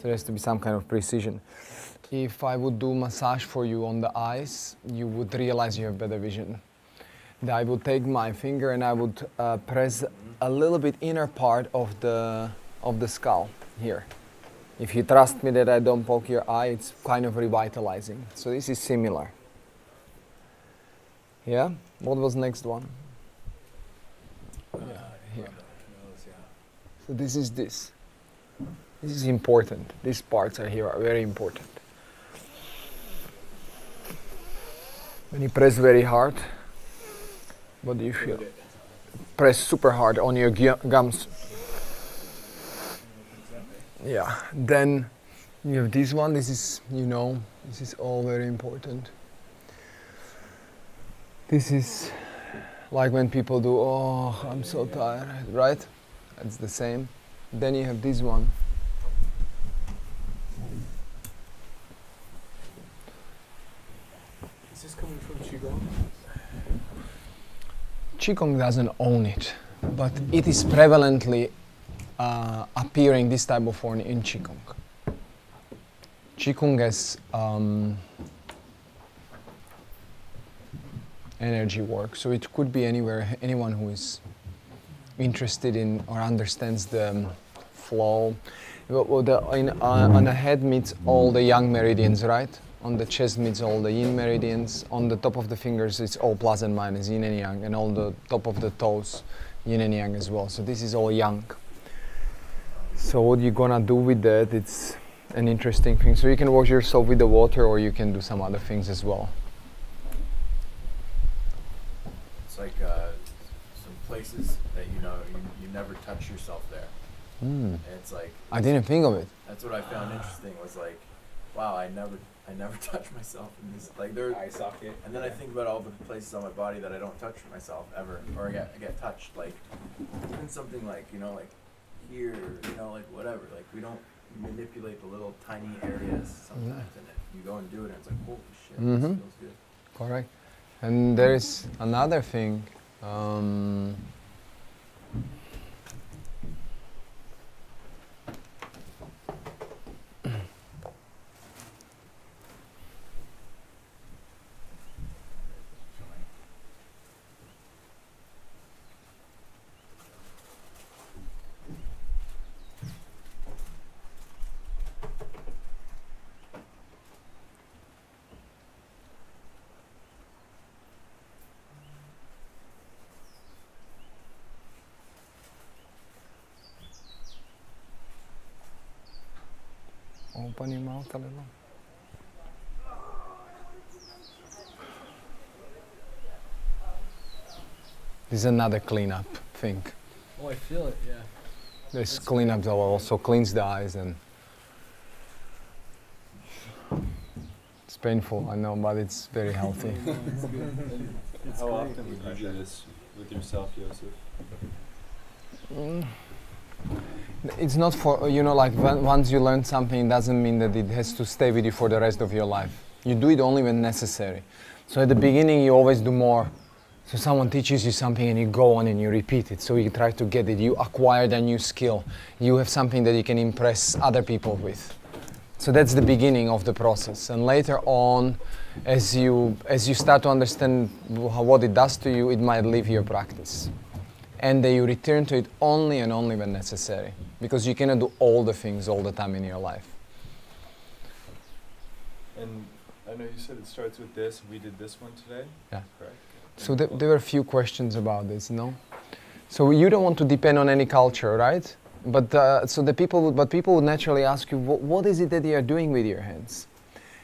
there has to be some kind of precision. If I would do massage for you on the eyes, you would realize you have better vision. I would take my finger and I would press a little bit inner part of the skull here. If you trust me that I don't poke your eye, it's kind of revitalizing. So this is similar. Yeah? What was next one? Yeah, here. So this is this. This is important. These parts are here are very important. When you press very hard, what do you feel? Press super hard on your gums. Yeah. Then you have this one. This is, you know, this is all very important. This is like when people do, oh, I'm so tired, right? It's the same. Then you have this one. Is this coming from Qigong? Qigong doesn't own it, but it is prevalently appearing this type of form in Qigong. Qigong has energy work, so it could be anywhere, anyone who is interested in or understands the flow. On the head meets all the yang meridians, right? On the chest meets all the yin meridians. On the top of the fingers it's all plus and minus, yin and yang, and on the top of the toes, yin and yang as well. So this is all yang. So what you're gonna do with that, it's an interesting thing. So you can wash yourself with the water, or you can do some other things as well. It's like some places that you know you never touch yourself there. And it's like, I didn't think of it. that's what I found interesting, was like, wow, I never touch myself in this, like there. Eye socket. And then I think about all the places on my body that I don't touch myself ever, or I get touched, like even something like, you know, like here, you know, like whatever, like we don't manipulate the little tiny areas sometimes, and you go and do it and it's like, holy shit, this feels good. Correct. And there is another thing. Open your mouth a little. This is another cleanup thing. Oh, I feel it, yeah. This cleanup that also cleans the eyes, and it's painful, I know, but it's very healthy. How often would you do this with yourself, Joseph? It's not for, you know, like once you learn something, it doesn't mean that it has to stay with you for the rest of your life. You do it only when necessary. So at the beginning you always do more. So someone teaches you something and you go on and you repeat it. So you try to get it. You acquired a new skill. You have something that you can impress other people with. So that's the beginning of the process. And later on, as you start to understand what it does to you, it might leave your practice. And then you return to it only and only when necessary. Because you cannot do all the things all the time in your life. And I know you said it starts with this. We did this one today. Yeah. Correct. So there were a few questions about this, no? So you don't want to depend on any culture, right? But people would naturally ask you, what is it that you are doing with your hands?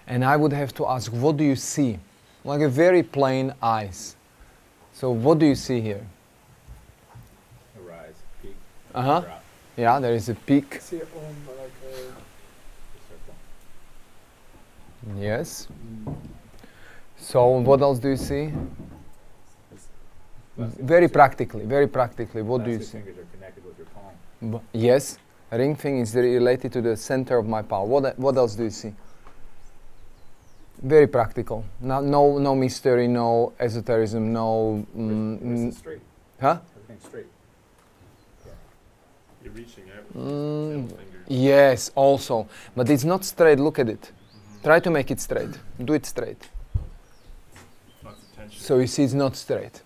And I would have to ask, what do you see? Like a very plain eyes. So what do you see here? A rise, peak, Uh-huh. drop. Yeah, there is a peak. I see it on like a circle. Yes. So what else do you see? Very practically, what do you see? Fingers are connected with your palm. Yes, ring thing is related to the center of my palm. What else do you see? Very practical. No mystery, no esotericism, no. Everything's straight. Huh? Everything's straight. You're reaching out with your middle finger. Yes, also. But it's not straight. Look at it. Try to make it straight. Do it straight. Lots of tension. So you see it's not straight.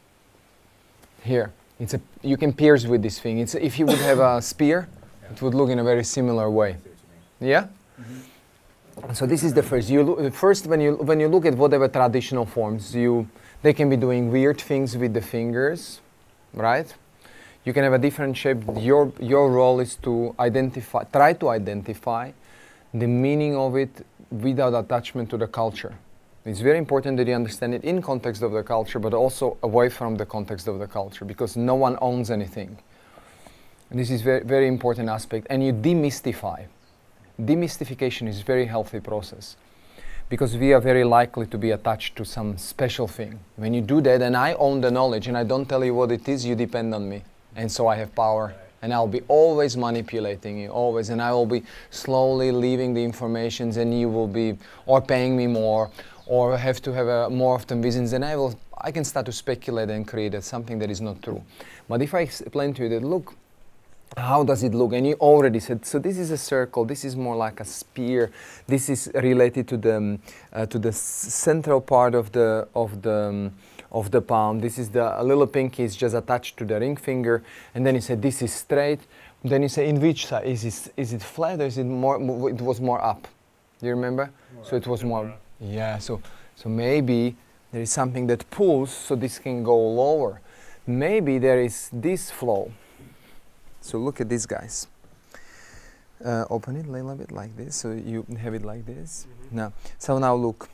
Here. You can pierce with this thing. If you would have a spear, it would look in a very similar way. Yeah? So this is the first. First, when you look at whatever traditional forms, they can be doing weird things with the fingers, right? You can have a different shape. Your role is to try to identify the meaning of it without attachment to the culture. It's very important that you understand it in context of the culture, but also away from the context of the culture, because no one owns anything. And this is very, very important aspect. And you demystify. Demystification is a very healthy process, because we are very likely to be attached to some special thing. When you do that, and I own the knowledge, and I don't tell you what it is, you depend on me. And so I have power. And I'll be always manipulating you, always. And I will be slowly leaving the informations, and you will be or paying me more, or have to have more often visits. And I can start to speculate and create something that is not true. But if I explain to you that, look, how does it look? And you already said, so this is a circle, this is more like a spear, this is related to the central part of the palm. This is a little pinky is just attached to the ring finger, and then you say this is straight. Then you say in which side? Is it flat or is it more? It was more up. Do you remember? So it was more. Yeah. So maybe there is something that pulls, so this can go lower. Maybe there is this flow. So look at these guys. Open it a little bit like this, so you have it like this. Now, so now look.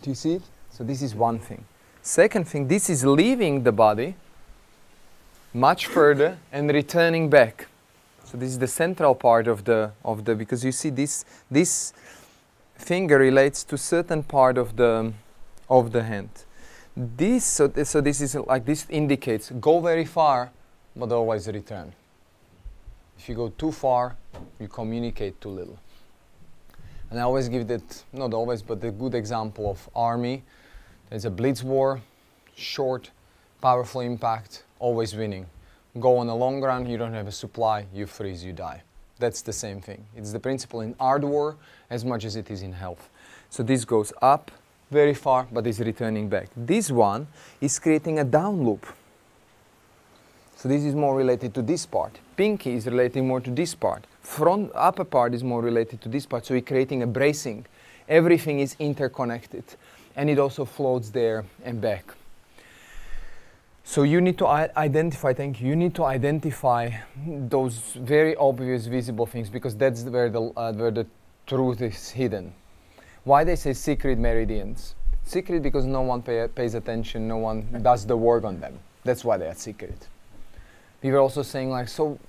Do you see it? So this is one thing. Second thing, this is leaving the body much further and returning back. So this is the central part of the because you see this finger relates to certain part of the hand. So this is like, this indicates go very far, but always return. If you go too far, you communicate too little. And I always give that, not always, but a good example of army. There's a blitz war, short, powerful impact, always winning. Go on a long run, you don't have a supply, you freeze, you die. That's the same thing. It's the principle in art war as much as it is in health. So this goes up very far, but is returning back. This one is creating a down loop. So this is more related to this part. Pinky is relating more to this part. Front upper part is more related to this part. So we're creating a bracing. Everything is interconnected. And it also floats there and back. So you need to identify, you need to identify those very obvious visible things, because that's where the truth is hidden. Why they say secret meridians? Secret because no one pays attention, no one does the work on them. That's why they are secret. We were also saying, like, so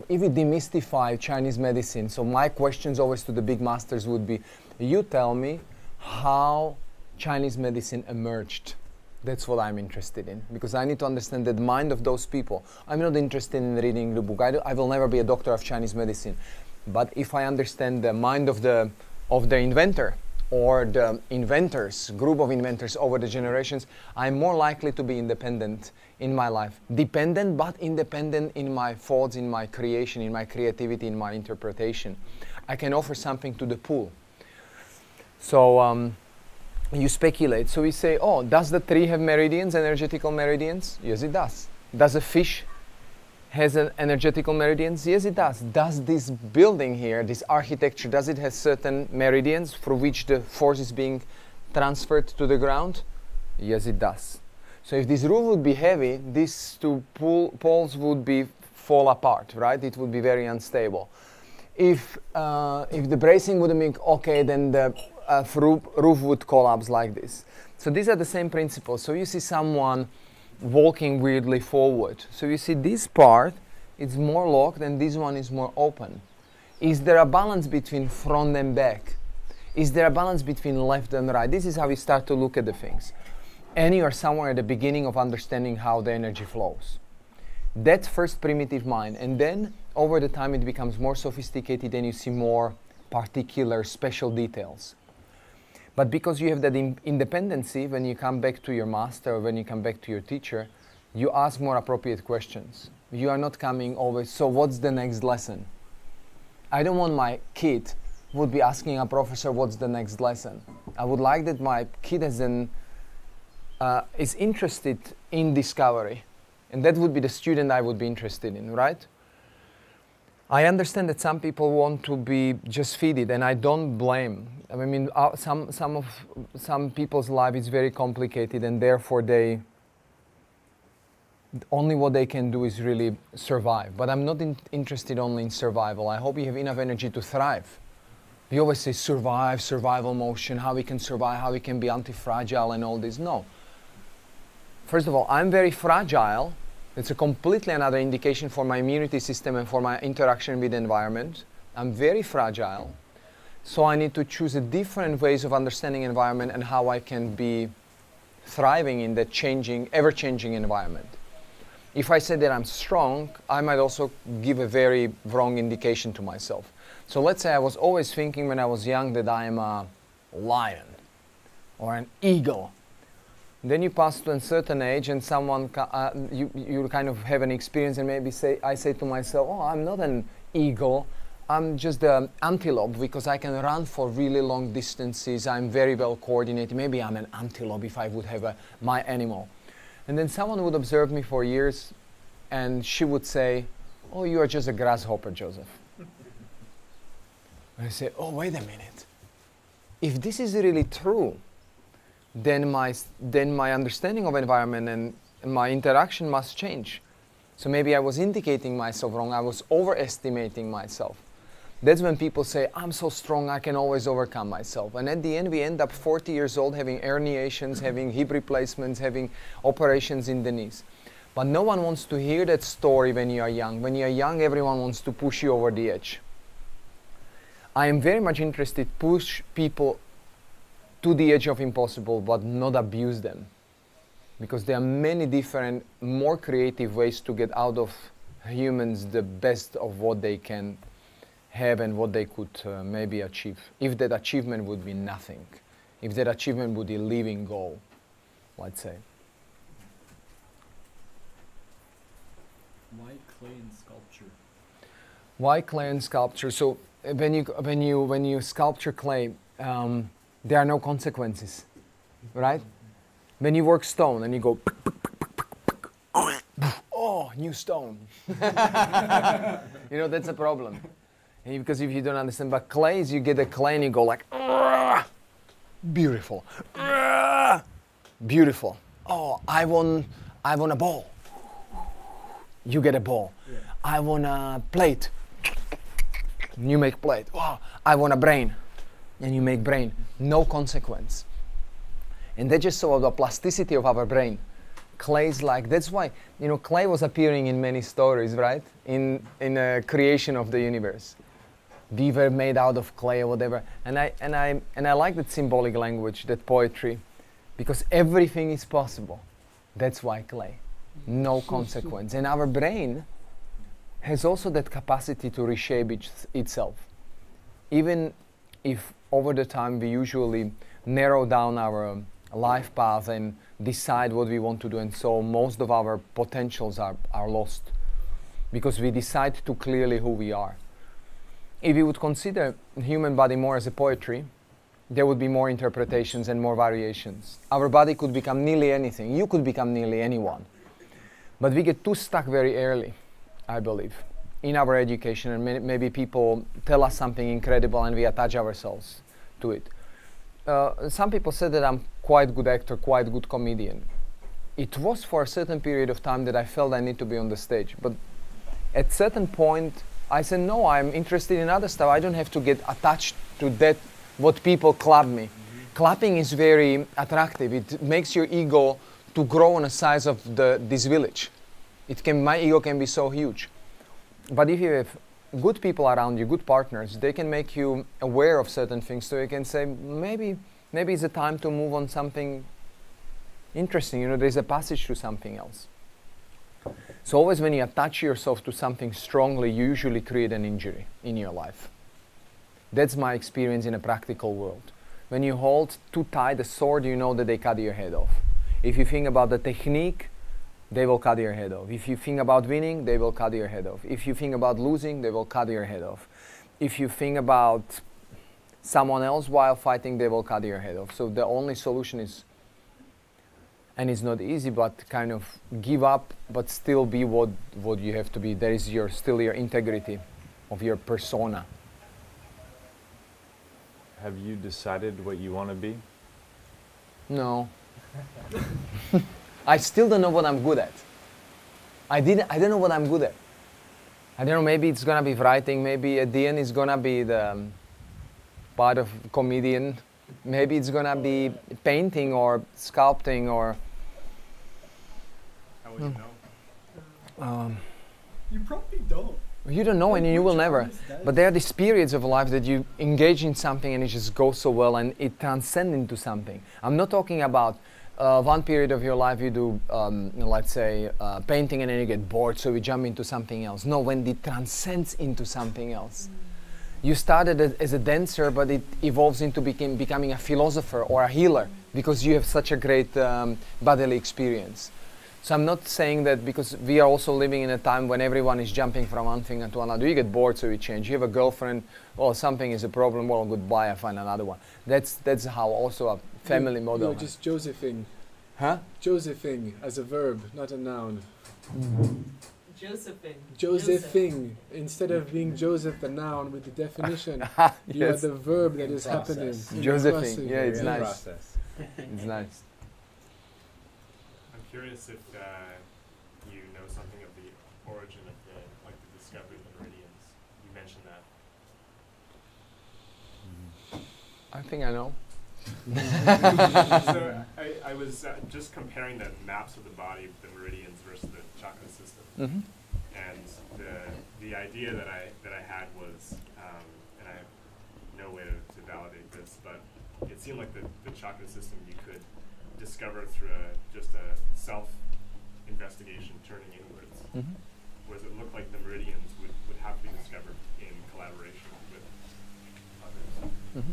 if we demystify Chinese medicine, so my questions always to the big masters would be, you tell me how Chinese medicine emerged. That's what I'm interested in, because I need to understand the mind of those people. I'm not interested in reading the book. I will never be a doctor of Chinese medicine. But if I understand the mind of the inventor, or the inventors, group of inventors over the generations, I'm more likely to be independent in my life. Dependent, but independent in my thoughts, in my creation, in my creativity, in my interpretation. I can offer something to the pool. So you speculate. So we say, oh, does the tree have meridians, energetical meridians? Yes, it does. Does a fish has an energetical meridians? Yes, it does. Does this building here, this architecture, does it have certain meridians through which the force is being transferred to the ground? Yes, it does. So if this roof would be heavy, these two poles would fall apart, right? It would be very unstable. If the bracing wouldn't be okay, then the roof would collapse like this. So these are the same principles. So you see someone walking weirdly forward. So you see this part is more locked and this one is more open. Is there a balance between front and back? Is there a balance between left and right? This is how we start to look at the things. And you are somewhere at the beginning of understanding how the energy flows. That's first primitive mind. And then over the time it becomes more sophisticated and you see more particular special details. But because you have that independency, when you come back to your master or when you come back to your teacher, you ask more appropriate questions. You are not coming always, so what's the next lesson? I don't want my kid would be asking a professor, what's the next lesson? I would like that my kid is interested in discovery. And that would be the student I would be interested in, right? I understand that some people want to be just feed it, and I don't blame. I mean, some people's life is very complicated, and therefore only what they can do is really survive. But I'm not interested only in survival. I hope you have enough energy to thrive. We always say survive, survival motion, how we can survive, how we can be anti-fragile and all this. No. First of all, I'm very fragile. It's a completely another indication for my immunity system and for my interaction with the environment. I'm very fragile. So I need to choose a different ways of understanding environment and how I can be thriving in that changing, ever-changing environment. If I say that I'm strong, I might also give a very wrong indication to myself. So let's say I was always thinking when I was young that I am a lion or an eagle. Then you pass to a certain age and someone, you kind of have an experience and maybe I say to myself, oh, I'm not an eagle, I'm just an antelope because I can run for really long distances, I'm very well coordinated, maybe I'm an antelope if I would have my animal. And then someone would observe me for years and she would say, oh, you are just a grasshopper, Joseph. And I say, oh, wait a minute. If this is really true, then my understanding of environment and my interaction must change. So maybe I was indicating myself wrong, I was overestimating myself. That's when people say, I'm so strong, I can always overcome myself. And at the end, we end up 40 years old having herniations, having hip replacements, having operations in the knees. But no one wants to hear that story when you are young. When you are young, everyone wants to push you over the edge. I am very much interested to push people to the edge of impossible, but not abuse them. Because there are many different, more creative ways to get out of humans the best of what they can have and what they could maybe achieve. If that achievement would be nothing. If that achievement would be a living goal, let's say. Why clay and sculpture? Why clay and sculpture? So when you sculpture clay, there are no consequences, right? When you work stone and you go, oh, new stone. You know, that's a problem. Because if you don't understand, but clay is you get a clay and you go like, beautiful, beautiful. Oh, I want a ball. You get a ball. Yeah. I want a plate. You make plate. Wow, I want a brain. And you make brain. No consequence. And that's just so the plasticity of our brain. Clay's like, that's why, you know, clay was appearing in many stories, right? In a creation of the universe. We were made out of clay or whatever. And I like that symbolic language, that poetry, because everything is possible. That's why clay. No consequence. And our brain has also that capacity to reshape itself. Even if over the time we usually narrow down our life path and decide what we want to do, and so most of our potentials are lost because we decide too clearly who we are. If you would consider the human body more as a poetry, there would be more interpretations and more variations. Our body could become nearly anything. You could become nearly anyone. But we get too stuck very early, I believe, in our education, and maybe people tell us something incredible and we attach ourselves to it. Some people said that I'm quite good actor, quite good comedian. It was for a certain period of time that I felt I need to be on the stage. But at certain point, I said, no, I'm interested in other stuff. I don't have to get attached to that, what people clap me. Mm-hmm. Clapping is very attractive. It makes your ego to grow on the size of this village. My ego can be so huge. But if you have good people around you, good partners, they can make you aware of certain things. So you can say, maybe it's a time to move on something interesting. You know, there's a passage to something else. So always when you attach yourself to something strongly, you usually create an injury in your life. That's my experience in a practical world. When you hold too tight a sword, you know that they cut your head off. If you think about the technique, they will cut your head off. If you think about winning, they will cut your head off. If you think about losing, they will cut your head off. If you think about someone else while fighting, they will cut your head off. So the only solution is, and it's not easy, but kind of give up, but still be what you have to be. There is still your integrity of your persona. Have you decided what you want to be? No. I still don't know what I'm good at. I don't know what I'm good at. I don't know, maybe it's gonna be writing, maybe at the end it's gonna be the part of comedian, maybe it's gonna be painting or sculpting or... How will you know? You probably don't. You don't know and you will never. But there are these periods of life that you engage in something and it just goes so well and it transcends into something. I'm not talking about one period of your life you do, let's say, painting and then you get bored, so you jump into something else. No, when it transcends into something else. You started as a dancer, but it evolves into becoming a philosopher or a healer because you have such a great bodily experience. So I'm not saying that because we are also living in a time when everyone is jumping from one thing to another. You get bored, so you change. You have a girlfriend, oh, something is a problem, well, goodbye, I find another one. That's how also a family model. You're just Josephing. Huh? Josephing as a verb, not a noun. Josephine. Josephing. Instead of being Joseph, the noun with the definition, you are the verb that is happening. Josephine, yeah, it's nice. Process. It's nice. I'm curious if you know something of the origin of the discovery of the meridians. You mentioned that. I think I know. So I was just comparing the maps of the body, the meridians versus the chakra system, and the idea that I had was, and I have no way to validate this, but it seemed like the chakra system you could discover through just a self-investigation, turning inwards, whereas it looked like the meridians would have to be discovered in collaboration with others.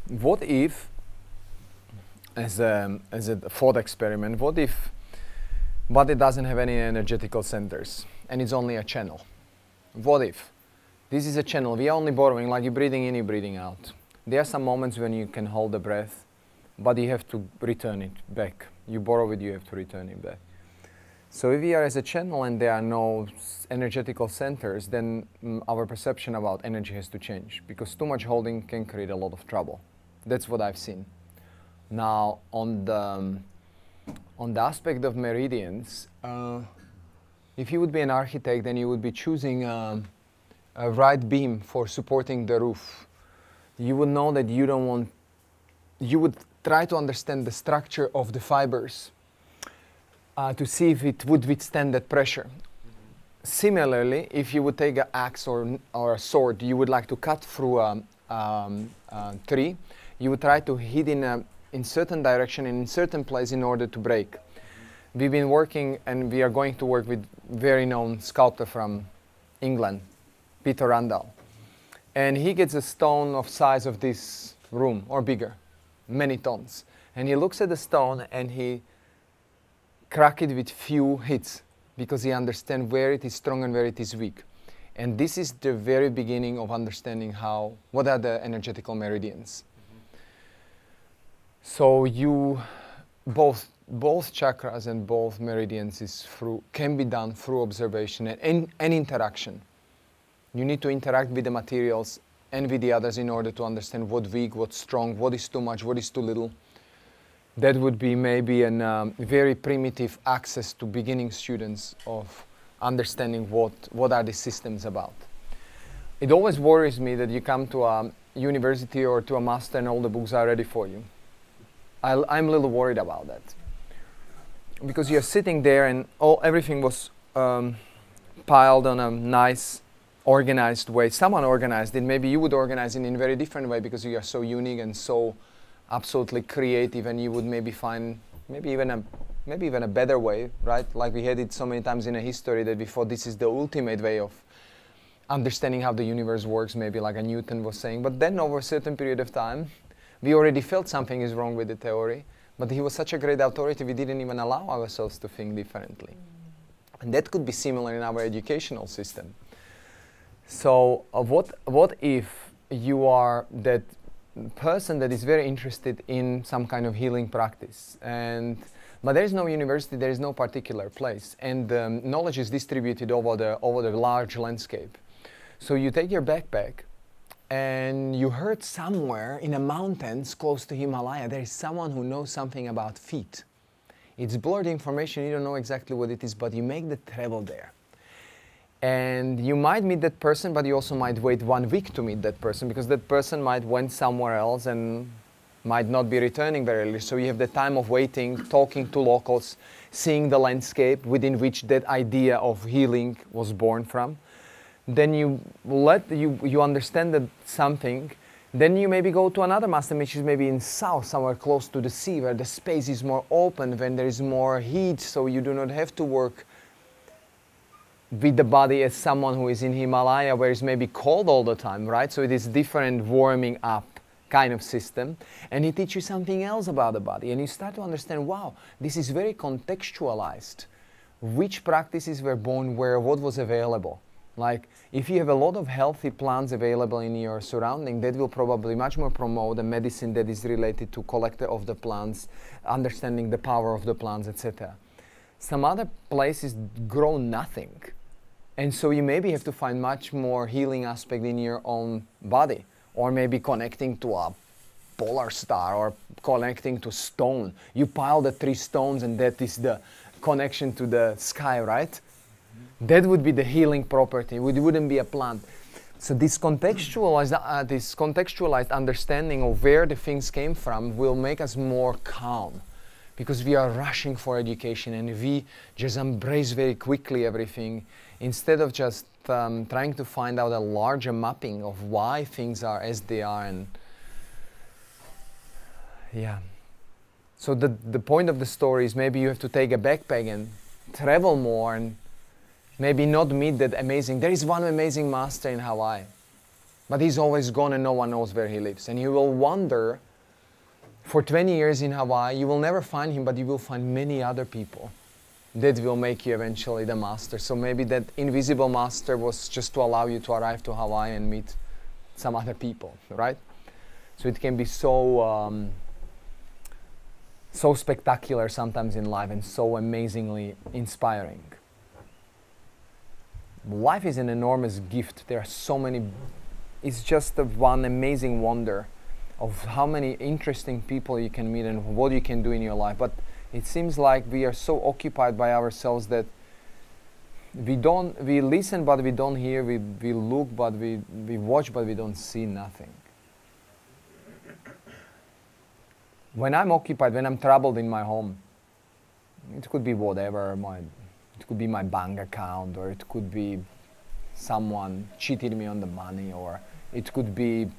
What if, as a thought experiment, what if body doesn't have any energetical centers and it's only a channel? What if this is a channel, we are only borrowing, like you're breathing in, you're breathing out. There are some moments when you can hold the breath, but you have to return it back. You borrow it, you have to return it back. So if we are as a channel and there are no energetical centers, then our perception about energy has to change, because too much holding can create a lot of trouble. That's what I've seen. Now, on the aspect of meridians, if you would be an architect, then you would be choosing a right beam for supporting the roof. You would know that you don't want, you would try to understand the structure of the fibers to see if it would withstand that pressure. Similarly, if you would take an axe or a sword, you would like to cut through a tree, you would try to hit in certain direction and in certain place in order to break. We've been working, and we are going to work with very known sculptor from England, Peter Randall. And he gets a stone of size of this room or bigger, many tons. And he looks at the stone and he crack it with few hits because he understands where it is strong and where it is weak. And this is the very beginning of understanding what are the energetical meridians. So both chakras and both meridians can be done through observation and interaction. You need to interact with the materials and with the others in order to understand what's weak, what's strong, what is too much, what is too little. That would be maybe a very primitive access to beginning students of understanding what are these systems about. It always worries me that you come to a university or to a master and all the books are ready for you. I'm a little worried about that. Because you're sitting there and everything was piled on a nice, organized way. Someone organized it. Maybe you would organize it in a very different way because you are so unique and so absolutely creative, and you would maybe find maybe even a maybe even a better way, right? Like we had it so many times in a history that we thought this is the ultimate way of understanding how the universe works, maybe like a Newton was saying. But then over a certain period of time, we already felt something is wrong with the theory, but he was such a great authority, we didn't even allow ourselves to think differently. And that could be similar in our educational system. So what if you are that person that is very interested in some kind of healing practice, but there is no university, there is no particular place, and knowledge is distributed over the large landscape. So you take your backpack and you heard somewhere in the mountains close to Himalaya there is someone who knows something about feet. It's blurred information, you don't know exactly what it is, but you make the travel there. And you might meet that person, but you also might wait 1 week to meet that person, because that person might went somewhere else and might not be returning very early. So you have the time of waiting, talking to locals, seeing the landscape within which that idea of healing was born from. Then you understand that something. Then you maybe go to another master, which is maybe in south, somewhere close to the sea, where the space is more open, when there is more heat, so you do not have to work with the body as someone who is in Himalaya, where it's maybe cold all the time, right? So it is different warming up kind of system. And he teaches you something else about the body. And you start to understand, wow, this is very contextualized. Which practices were born where, what was available. Like, if you have a lot of healthy plants available in your surrounding, that will probably much more promote a medicine that is related to collector of the plants, understanding the power of the plants, etc. Some other places grow nothing. And so you maybe have to find much more healing aspect in your own body, or maybe connecting to a polar star, or connecting to stone. You pile the 3 stones and that is the connection to the sky, right? That would be the healing property. It wouldn't be a plant. So this contextualized understanding of where the things came from will make us more calm, because we are rushing for education and we just embrace very quickly everything, instead of just trying to find out a larger mapping of why things are as they are. And yeah. So the point of the story is maybe you have to take a backpack and travel more, and maybe not meet that amazing. There is one amazing master in Hawaii, but he's always gone and no one knows where he lives. And you will wander for 20 years in Hawaii, you will never find him, but you will find many other people that will make you eventually the master. So maybe that invisible master was just to allow you to arrive to Hawaii and meet some other people, right? So it can be so spectacular sometimes in life, and so amazingly inspiring. Life is an enormous gift. There are so many, it's just one amazing wonder of how many interesting people you can meet and what you can do in your life. But it seems like we are so occupied by ourselves that we listen but we don't hear, we look but we watch but we don't see nothing. When I'm occupied, when I'm troubled in my home, it could be whatever, it could be my bank account, or it could be someone cheated me on the money, or it could be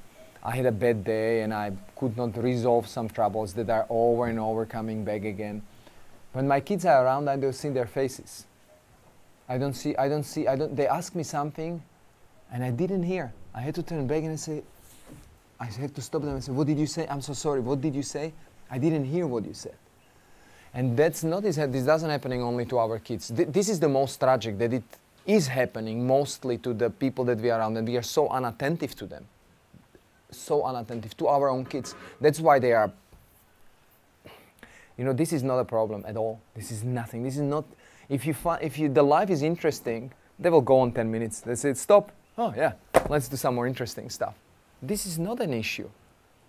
I had a bad day and I could not resolve some troubles that are over and over coming back again. When my kids are around, I don't see their faces. They ask me something and I didn't hear. I had to turn back and I had to stop them and say, what did you say? I'm so sorry, what did you say? I didn't hear what you said. And this doesn't happening only to our kids. This is the most tragic, that it is happening mostly to the people that we are around, and we are so unattentive to them. So unattentive to our own kids. That's why they are, this is not a problem at all. This is nothing. This is not, the life is interesting, they will go on 10 minutes. They say, stop. Oh yeah, let's do some more interesting stuff. This is not an issue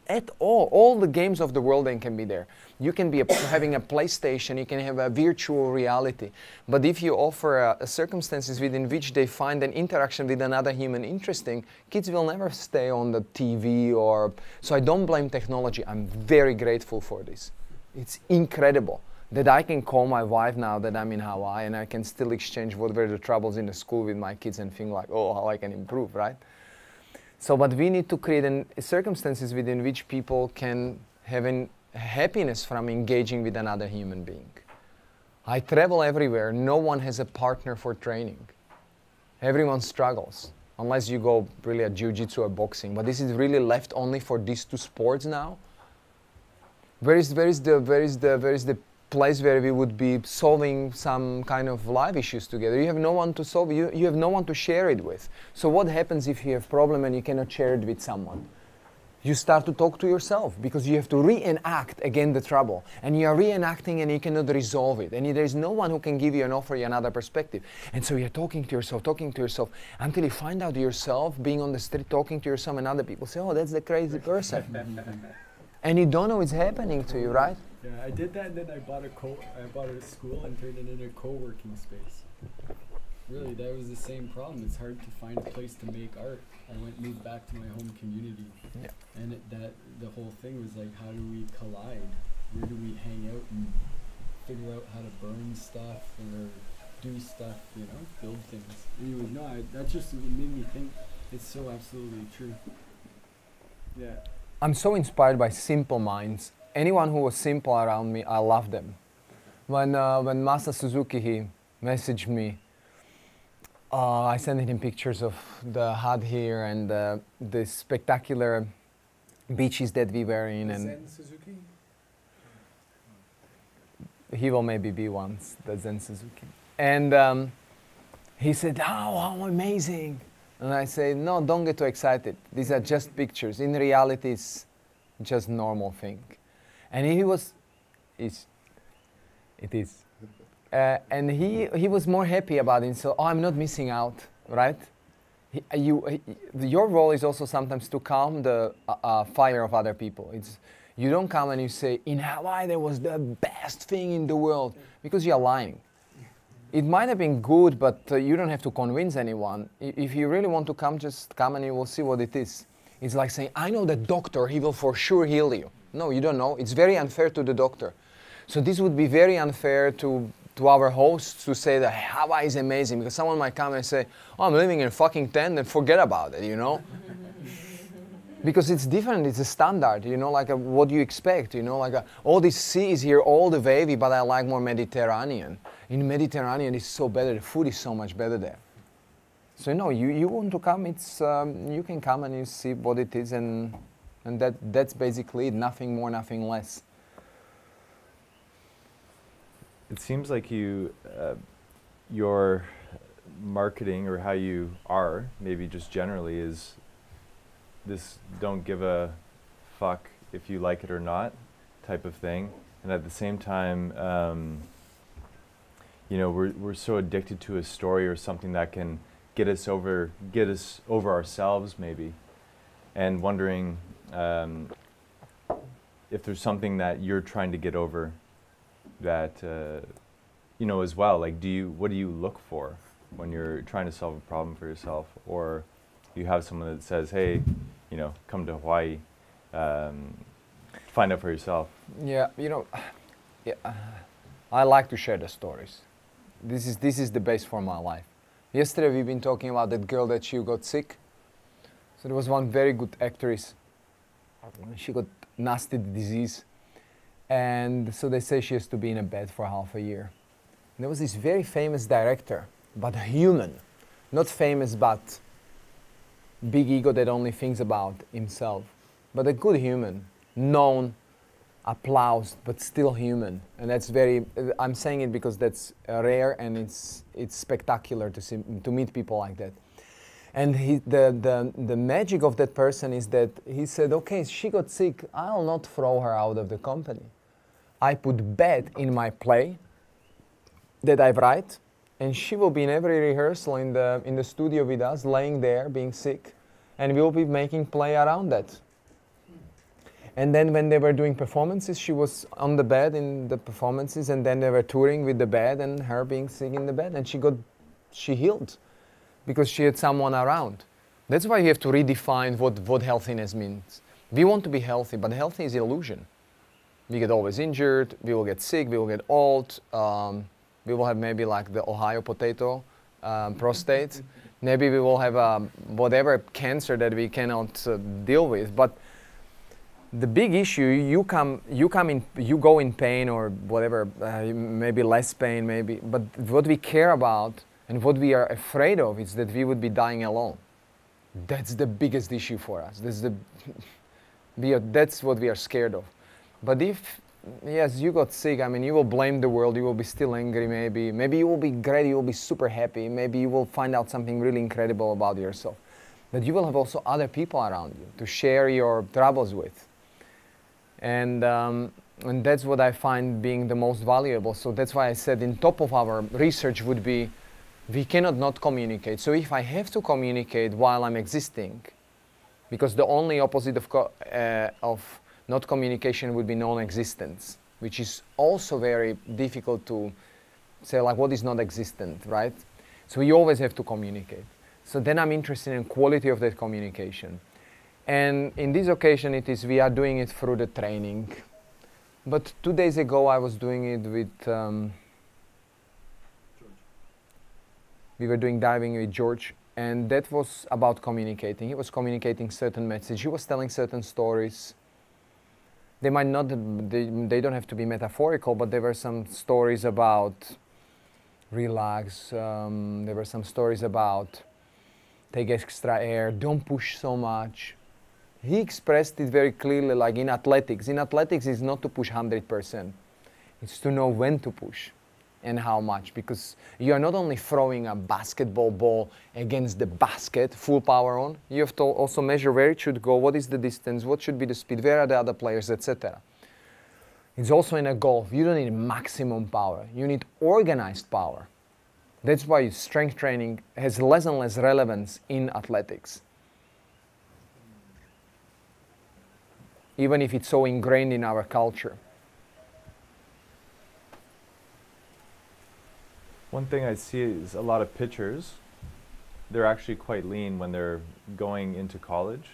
at all. All the games of the world then can be there. You can be having a PlayStation, you can have a virtual reality. But if you offer circumstances within which they find an interaction with another human interesting, kids will never stay on the TV or... So I don't blame technology. I'm very grateful for this. It's incredible that I can call my wife now that I'm in Hawaii and I can still exchange what were the troubles in the school with my kids and think like, oh, how I can improve, right? So, but we need to create circumstances within which people can have happiness from engaging with another human being. I travel everywhere. No one has a partner for training. Everyone struggles, unless you go really at jiu-jitsu or boxing. But this is really left only for these two sports now. Where is the place where we would be solving some kind of life issues together? You have no one to solve. You have no one to share it with. So what happens if you have a problem and you cannot share it with someone? You start to talk to yourself because you have to reenact again the trouble. And you are reenacting and you cannot resolve it. And there is no one who can give you and offer you another perspective. And so you're talking to yourself, until you find out yourself being on the street, talking to yourself, and other people say, oh, that's the crazy person. And you don't know it's happening to you, right? Yeah, I did that, and then I bought a school and turned it into a co-working space. Really, that was the same problem. It's hard to find a place to make art. I moved back to my home community, yeah. And the whole thing was like, how do we collide? Where do we hang out and figure out how to burn stuff or do stuff? You know, build things. Anyway, no, that just made me think. It's so absolutely true. Yeah. I'm so inspired by simple minds. Anyone who was simple around me, I love them. When Masa Suzuki, he messaged me, I sent him pictures of the hut here and the spectacular beaches that we were in. And Zen Suzuki? he will maybe be once, the Zen Suzuki. And he said, oh, how amazing. And I say, no, don't get too excited. These are just pictures. In reality, it's just normal thing. And it is. And he was more happy about it. So, oh, I'm not missing out, right? Your role is also sometimes to calm the fire of other people. You don't come and you say, in Hawaii there was the best thing in the world, because you're lying. It might have been good, but you don't have to convince anyone. If you really want to come, just come and you will see what it is. It's like saying, I know the doctor, he will for sure heal you. No, you don't know. It's very unfair to the doctor. So this would be very unfair to our hosts to say that Hawaii is amazing, because someone might come and say, oh, I'm living in a fucking tent, and forget about it, you know? Because it's different, it's a standard, you know, like what do you expect, you know, like all this sea is here, all the wavy, but I like more Mediterranean. In Mediterranean, it's so better, the food is so much better there. So, no, you want to come, it's, you can come and you see what it is, and that's basically it, nothing more, nothing less. It seems like your marketing, or how you are, maybe just generally, is this don't give a fuck if you like it or not type of thing. And at the same time, you know, we're so addicted to a story or something that can get us over ourselves maybe, and wondering if there's something that you're trying to get over that, you know, as well. Like, what do you look for when you're trying to solve a problem for yourself? Or you have someone that says, hey, you know, come to Hawaii, find out for yourself. Yeah, you know, yeah, I like to share the stories. This is the base for my life. Yesterday we've been talking about that girl that she got sick. So there was one very good actress. She got nasty disease. And so they say she has to be in a bed for half a year. And there was this very famous director, but a human. Not famous, but big ego that only thinks about himself. But a good human, known, applauded, but still human. And that's very, I'm saying it because that's rare, and it's spectacular to meet people like that. And the magic of that person is that he said, okay, she got sick, I'll not throw her out of the company. I put bed in my play that I write, and she will be in every rehearsal in the studio with us, laying there, being sick, and we'll be making play around that. And then when they were doing performances, she was on the bed in the performances, and then they were touring with the bed and her being sick in the bed, and she healed because she had someone around. That's why you have to redefine what healthiness means. We want to be healthy, but healthy is illusion. We get always injured, we will get sick, we will get old, we will have maybe like the Ohio potato, prostate. Maybe we will have whatever cancer that we cannot deal with. But The big issue, you go in pain or whatever, maybe less pain, maybe. But what we care about and what we are afraid of is that we would be dying alone. That's the biggest issue for us. That's what we are scared of. But if, yes, you got sick, I mean, you will blame the world, you will be still angry maybe. Maybe you will be great, you will be super happy. Maybe you will find out something really incredible about yourself. But you will have also other people around you to share your troubles with. And that's what I find being the most valuable. So that's why I said in top of our research would be, we cannot not communicate. So if I have to communicate while I'm existing, because the only opposite of not communication would be non-existence, which is also very difficult to say, like, what is not existent, right? So you always have to communicate. So then I'm interested in quality of that communication. And in this occasion, we are doing it through the training. But 2 days ago, I was doing it with, we were doing diving with George, and that was about communicating. He was communicating certain message. He was telling certain stories. They might not, they don't have to be metaphorical, but there were some stories about relax. There were some stories about take extra air, don't push so much. He expressed it very clearly, like in athletics. In athletics, it's not to push 100%. It's to know when to push and how much, because you are not only throwing a basketball ball against the basket, full power on, you have to also measure where it should go, what is the distance, what should be the speed, where are the other players, etc. It's also in a golf. You don't need maximum power. You need organized power. That's why strength training has less and less relevance in athletics. Even if it's so ingrained in our culture. One thing I see is a lot of pitchers, they're actually quite lean when they're going into college.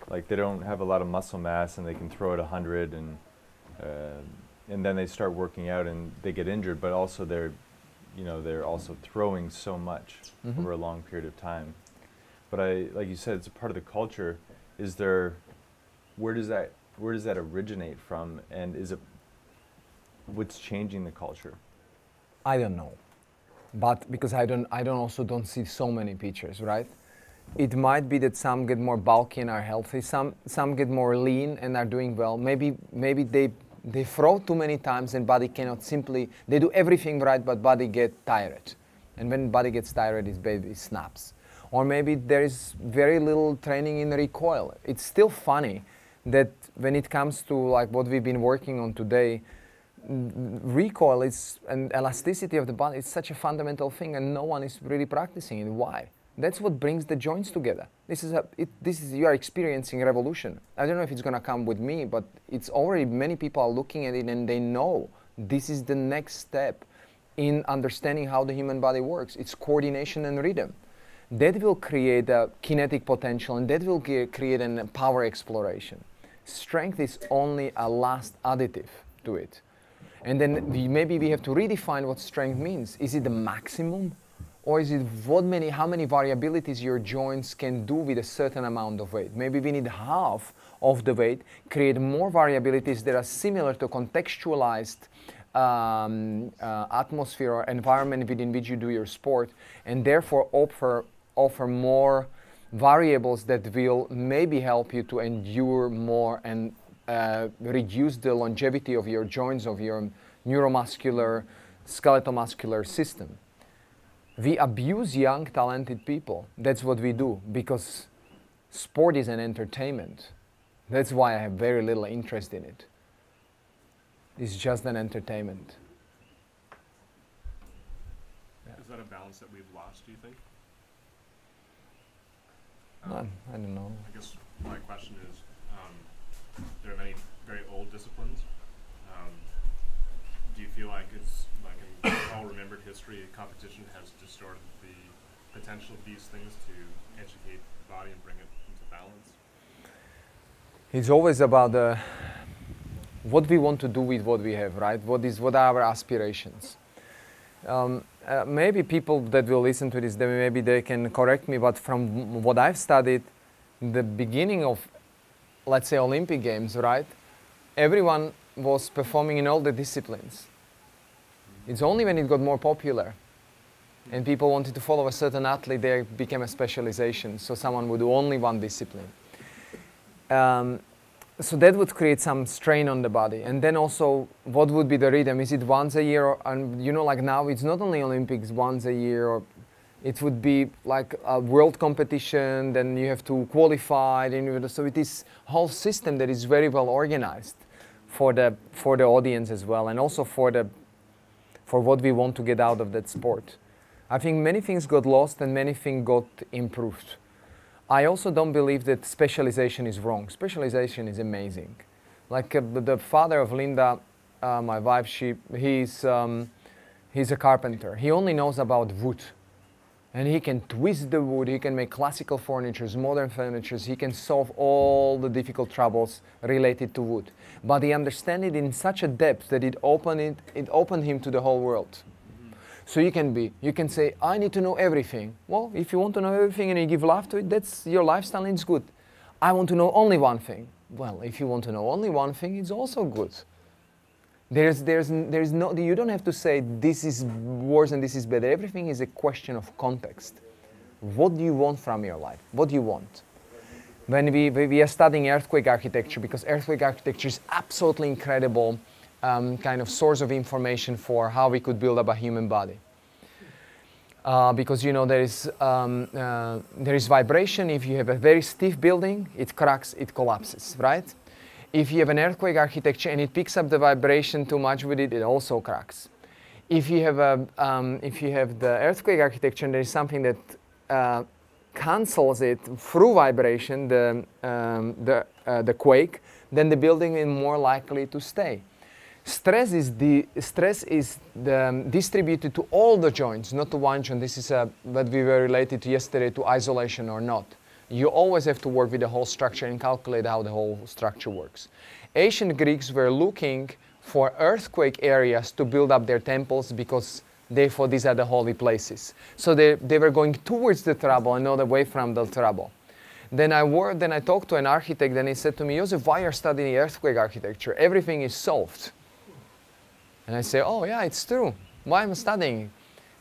Like they don't have a lot of muscle mass and they can throw at 100 and then they start working out and they get injured, but also they're also throwing so much over a long period of time. But like you said, it's a part of the culture. Where does that originate from, and what's changing the culture? I don't know, but because I don't see so many pitchers, right? It might be that some get more bulky and are healthy. Some get more lean and are doing well. Maybe they throw too many times and body cannot simply. They do everything right, but body get tired, and when body gets tired, his baby snaps. Or maybe there is very little training in recoil. It's still funny that when it comes to like what we've been working on today, recoil is and elasticity of the body is such a fundamental thing, and no one is really practicing it. Why? That's what brings the joints together. You are experiencing a revolution. I don't know if it's going to come with me, but it's already many people are looking at it and they know this is the next step in understanding how the human body works. It's coordination and rhythm. That will create a kinetic potential, and that will create a power exploration. Strength is only a last additive to it. And then maybe we have to redefine what strength means. Is it the maximum? Or is it how many variabilities your joints can do with a certain amount of weight? Maybe we need half of the weight, create more variabilities that are similar to contextualized atmosphere or environment within which you do your sport, and therefore offer more variables that will maybe help you to endure more and reduce the longevity of your joints, of your neuromuscular, skeletal-muscular system. We abuse young, talented people. That's what we do, because sport is an entertainment. That's why I have very little interest in it. It's just an entertainment. Is that a balance that we've lost, do you think? I don't know. I guess my question is, there are many very old disciplines. Do you feel like it's like in all remembered history, competition has distorted the potential of these things to educate the body and bring it into balance? It's always about what we want to do with what we have, right? What are our aspirations? Maybe people that will listen to this, maybe they can correct me, but from what I've studied, the beginning of let's say, Olympic Games, right? Everyone was performing in all the disciplines. It's only when it got more popular and people wanted to follow a certain athlete, there became a specialization. So someone would do only one discipline. So that would create some strain on the body. And then also, what would be the rhythm? Is it once a year? Or, and you know, like now, it's not only Olympics once a year, or it would be like a world competition, then you have to qualify. So it is a whole system that is very well organized for the audience as well, and also for what we want to get out of that sport. I think many things got lost and many things got improved. I also don't believe that specialization is wrong. Specialization is amazing. Like the father of Linda, my wife, he's a carpenter. He only knows about wood. And he can twist the wood, he can make classical furniture, modern furniture, he can solve all the difficult troubles related to wood. But he understands it in such a depth that it opened him to the whole world. So you can say, I need to know everything. Well, if you want to know everything and you give love to it, that's your lifestyle and it's good. I want to know only one thing. Well, if you want to know only one thing, it's also good. There's no, you don't have to say this is worse and this is better. Everything is a question of context. What do you want from your life? What do you want? When we are studying earthquake architecture, because earthquake architecture is absolutely incredible kind of source of information for how we could build up a human body. Because you know there is vibration. If you have a very stiff building, it cracks, it collapses, right? If you have an earthquake architecture and it picks up the vibration too much with it, it also cracks. If you have the earthquake architecture and there is something that cancels it through vibration, the quake, then the building is more likely to stay. Stress is distributed to all the joints, not to one joint. This is what we were related to yesterday, to isolation or not. You always have to work with the whole structure and calculate how the whole structure works. Ancient Greeks were looking for earthquake areas to build up their temples because they thought these are the holy places. So they were going towards the trouble and not away from the trouble. Then I talked to an architect and he said to me, Josef, why are you studying earthquake architecture? Everything is solved. And I say, oh yeah, it's true. Why am I studying?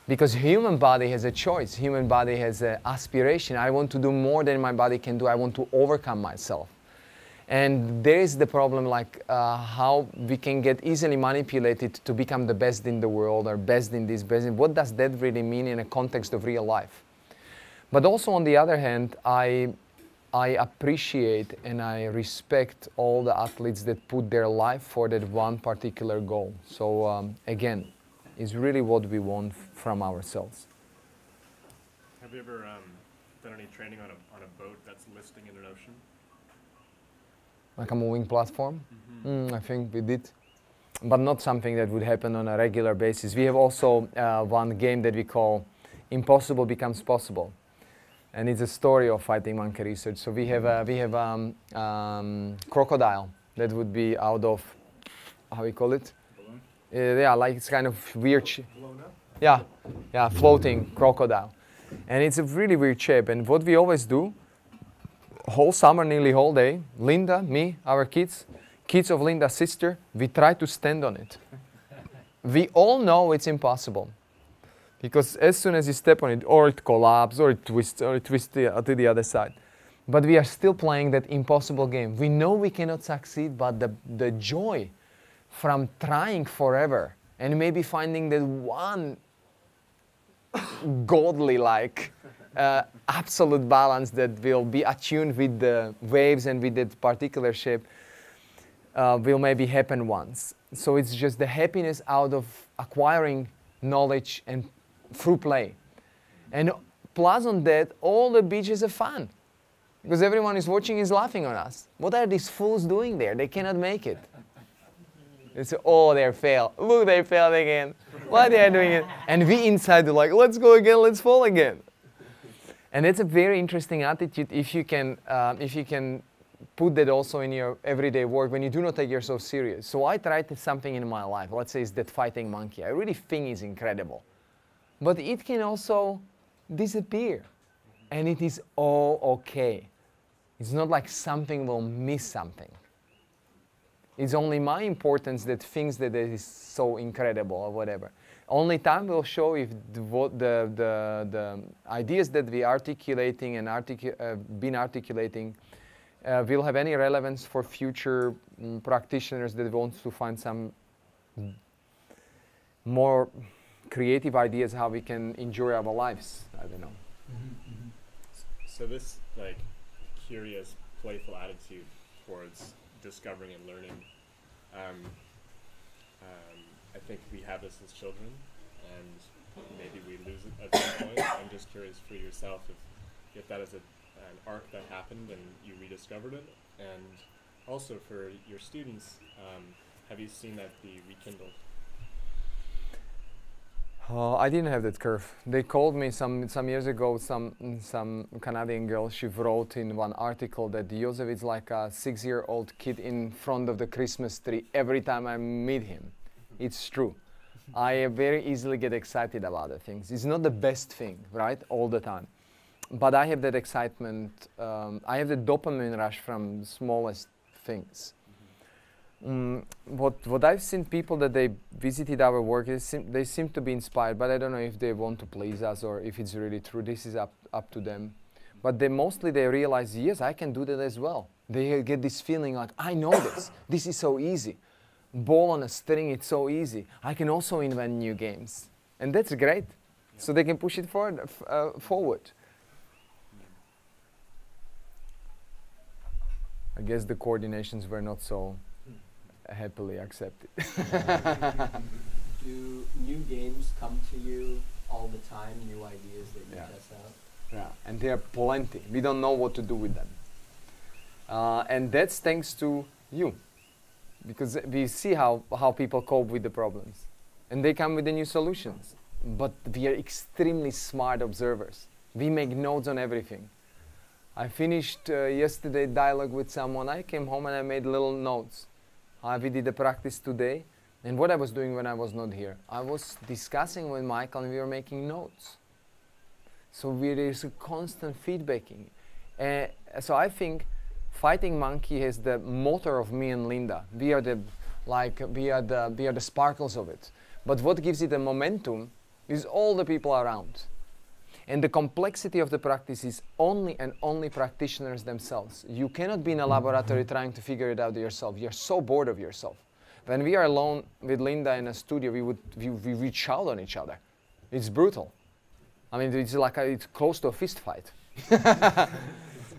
Because human body has a choice. Human body has an aspiration. I want to do more than my body can do. I want to overcome myself. And there is the problem, like how we can get easily manipulated to become the best in the world or best in this, best in. What does that really mean in a context of real life? But also on the other hand, I appreciate and I respect all the athletes that put their life for that one particular goal. So again, it's really what we want from ourselves. Have you ever done any training on a boat that's listing in an ocean? Like a moving platform? I think we did. But not something that would happen on a regular basis. We have also one game that we call Impossible Becomes Possible. And it's a story of fighting monkey research. So we have crocodile that would be out of, how we call it? Balloon? Yeah, like it's kind of weird. Blown up? Yeah, floating crocodile. And it's a really weird shape. And what we always do, whole summer, nearly whole day, Linda, me, our kids of Linda's sister, we try to stand on it. We all know it's impossible. Because as soon as you step on it, or it collapses, or it twists to the other side. But we are still playing that impossible game. We know we cannot succeed, but the joy from trying forever and maybe finding that one godly-like absolute balance that will be attuned with the waves and with that particular shape will maybe happen once. So it's just the happiness out of acquiring knowledge and through play. And plus on that, all the beaches are fun. Because everyone is watching is laughing on us. What are these fools doing there? They cannot make it. They say, oh, they failed. Look, they failed again. Why they are doing it? And we inside are like, let's go again, let's fall again. And it's a very interesting attitude if you can put that also in your everyday work when you do not take yourself serious. So I tried something in my life. Let's say it's that fighting monkey. I really think it's incredible. But it can also disappear. And it is all okay. It's not like something will miss something. It's only my importance that thinks that it is so incredible or whatever. Only time will show if the ideas that we articulating and been articulating will have any relevance for future practitioners that want to find some more creative ideas how we can enjoy our lives. I don't know. So this like curious, playful attitude towards discovering and learning, I think we have this as children, and maybe we lose it at some point. I'm just curious for yourself if that is an arc that happened and you rediscovered it, and also for your students, have you seen that be rekindled? I didn't have that curve. They called me some years ago, some Canadian girl, she wrote in one article that Josef is like a 6-year-old kid in front of the Christmas tree every time I meet him. It's true. I very easily get excited about the things. It's not the best thing, right, all the time. But I have that excitement. I have the dopamine rush from the smallest things. What I've seen people that they visited our work, they seem to be inspired, but I don't know if they want to please us or if it's really true. This is up to them. But mostly they realize, yes, I can do that as well. They get this feeling like, I know this. This is so easy. Ball on a string, it's so easy. I can also invent new games. And that's great. So they can push it forward. I guess the coordinations were not so happily accepted. Do new games come to you all the time, new ideas that you test out? Yeah, and there are plenty. We don't know what to do with them. And that's thanks to you. Because we see how people cope with the problems. And they come with the new solutions. But we are extremely smart observers. We make notes on everything. I finished yesterday dialogue with someone. I came home and I made little notes. We did a practice today. And what I was doing when I was not here, I was discussing with Michael and we were making notes. So there is a constant feedbacking. So I think Fighting Monkey is the motor of me and Linda. We are the sparkles of it. But what gives it a momentum is all the people around. And the complexity of the practice is only and only practitioners themselves. You cannot be in a laboratory trying to figure it out yourself. You're so bored of yourself. When we are alone with Linda in a studio, we reach out on each other. It's brutal. I mean, it's like it's close to a fist fight.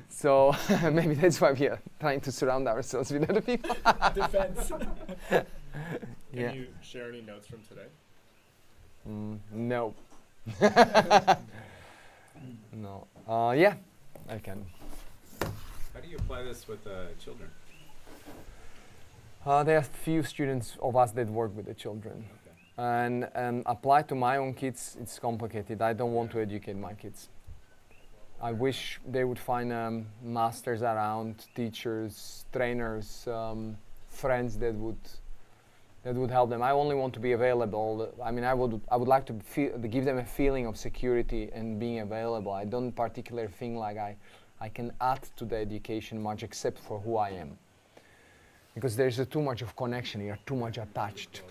So maybe that's why we are trying to surround ourselves with other people. Defense. Can you share any notes from today? No. No. Yeah, I can. How do you apply this with children? There are few students of us that work with the children. Okay. And apply to my own kids, it's complicated. I don't want to educate my kids. I wish they would find masters around, teachers, trainers, friends that would help them. I only want to be available. I mean, I would like to give them a feeling of security and being available. I don't particularly think like I can add to the education much except for who I am. Because there's too much of connection, you're too much attached.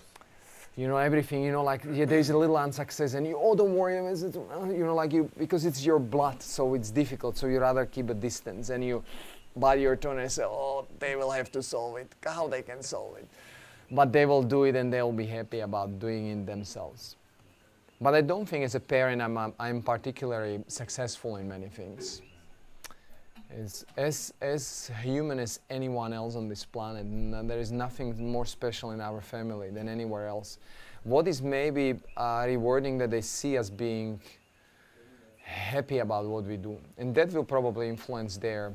You know, everything, you know, like, there's a little unsuccess and don't worry, you know, like because it's your blood, so it's difficult, so you rather keep a distance and you bite your tongue and say, oh, they will have to solve it, how they can solve it. But they will do it and they'll be happy about doing it themselves. But I don't think as a parent I'm particularly successful in many things. As human as anyone else on this planet, there is nothing more special in our family than anywhere else. What is maybe rewarding that they see us being happy about what we do, and that will probably influence their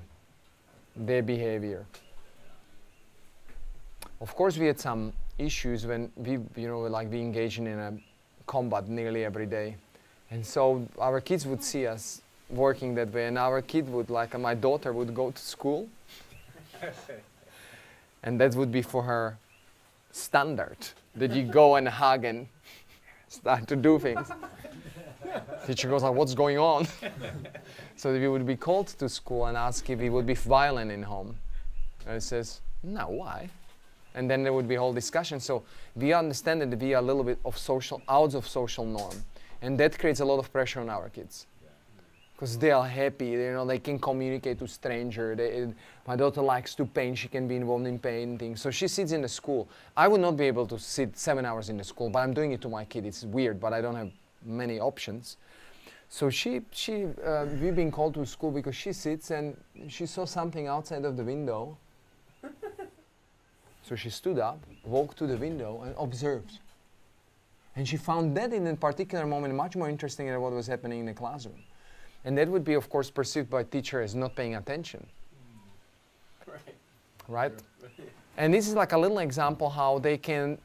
behavior. Of course, we had some issues when we engaging in a combat nearly every day, and so our kids would see us working that way, and our kid would, my daughter would go to school and that would be for her standard, that you go and hug and start to do things. Teacher goes like, what's going on? So we would be called to school and ask if he would be violent in home. And he says, no, why? And then there would be a whole discussion. So we understand that we are a little bit of out of social norm. And that creates a lot of pressure on our kids. Because they are happy, you know, they can communicate to stranger. My daughter likes to paint, she can be involved in painting. So she sits in the school. I would not be able to sit 7 hours in the school, but I'm doing it to my kid. It's weird, but I don't have many options. So we've been called to school because she sits and she saw something outside of the window. So she stood up, walked to the window and observed. And she found that in a particular moment much more interesting than what was happening in the classroom. And that would be, of course, perceived by teacher as not paying attention. Right? And this is like a little example how they can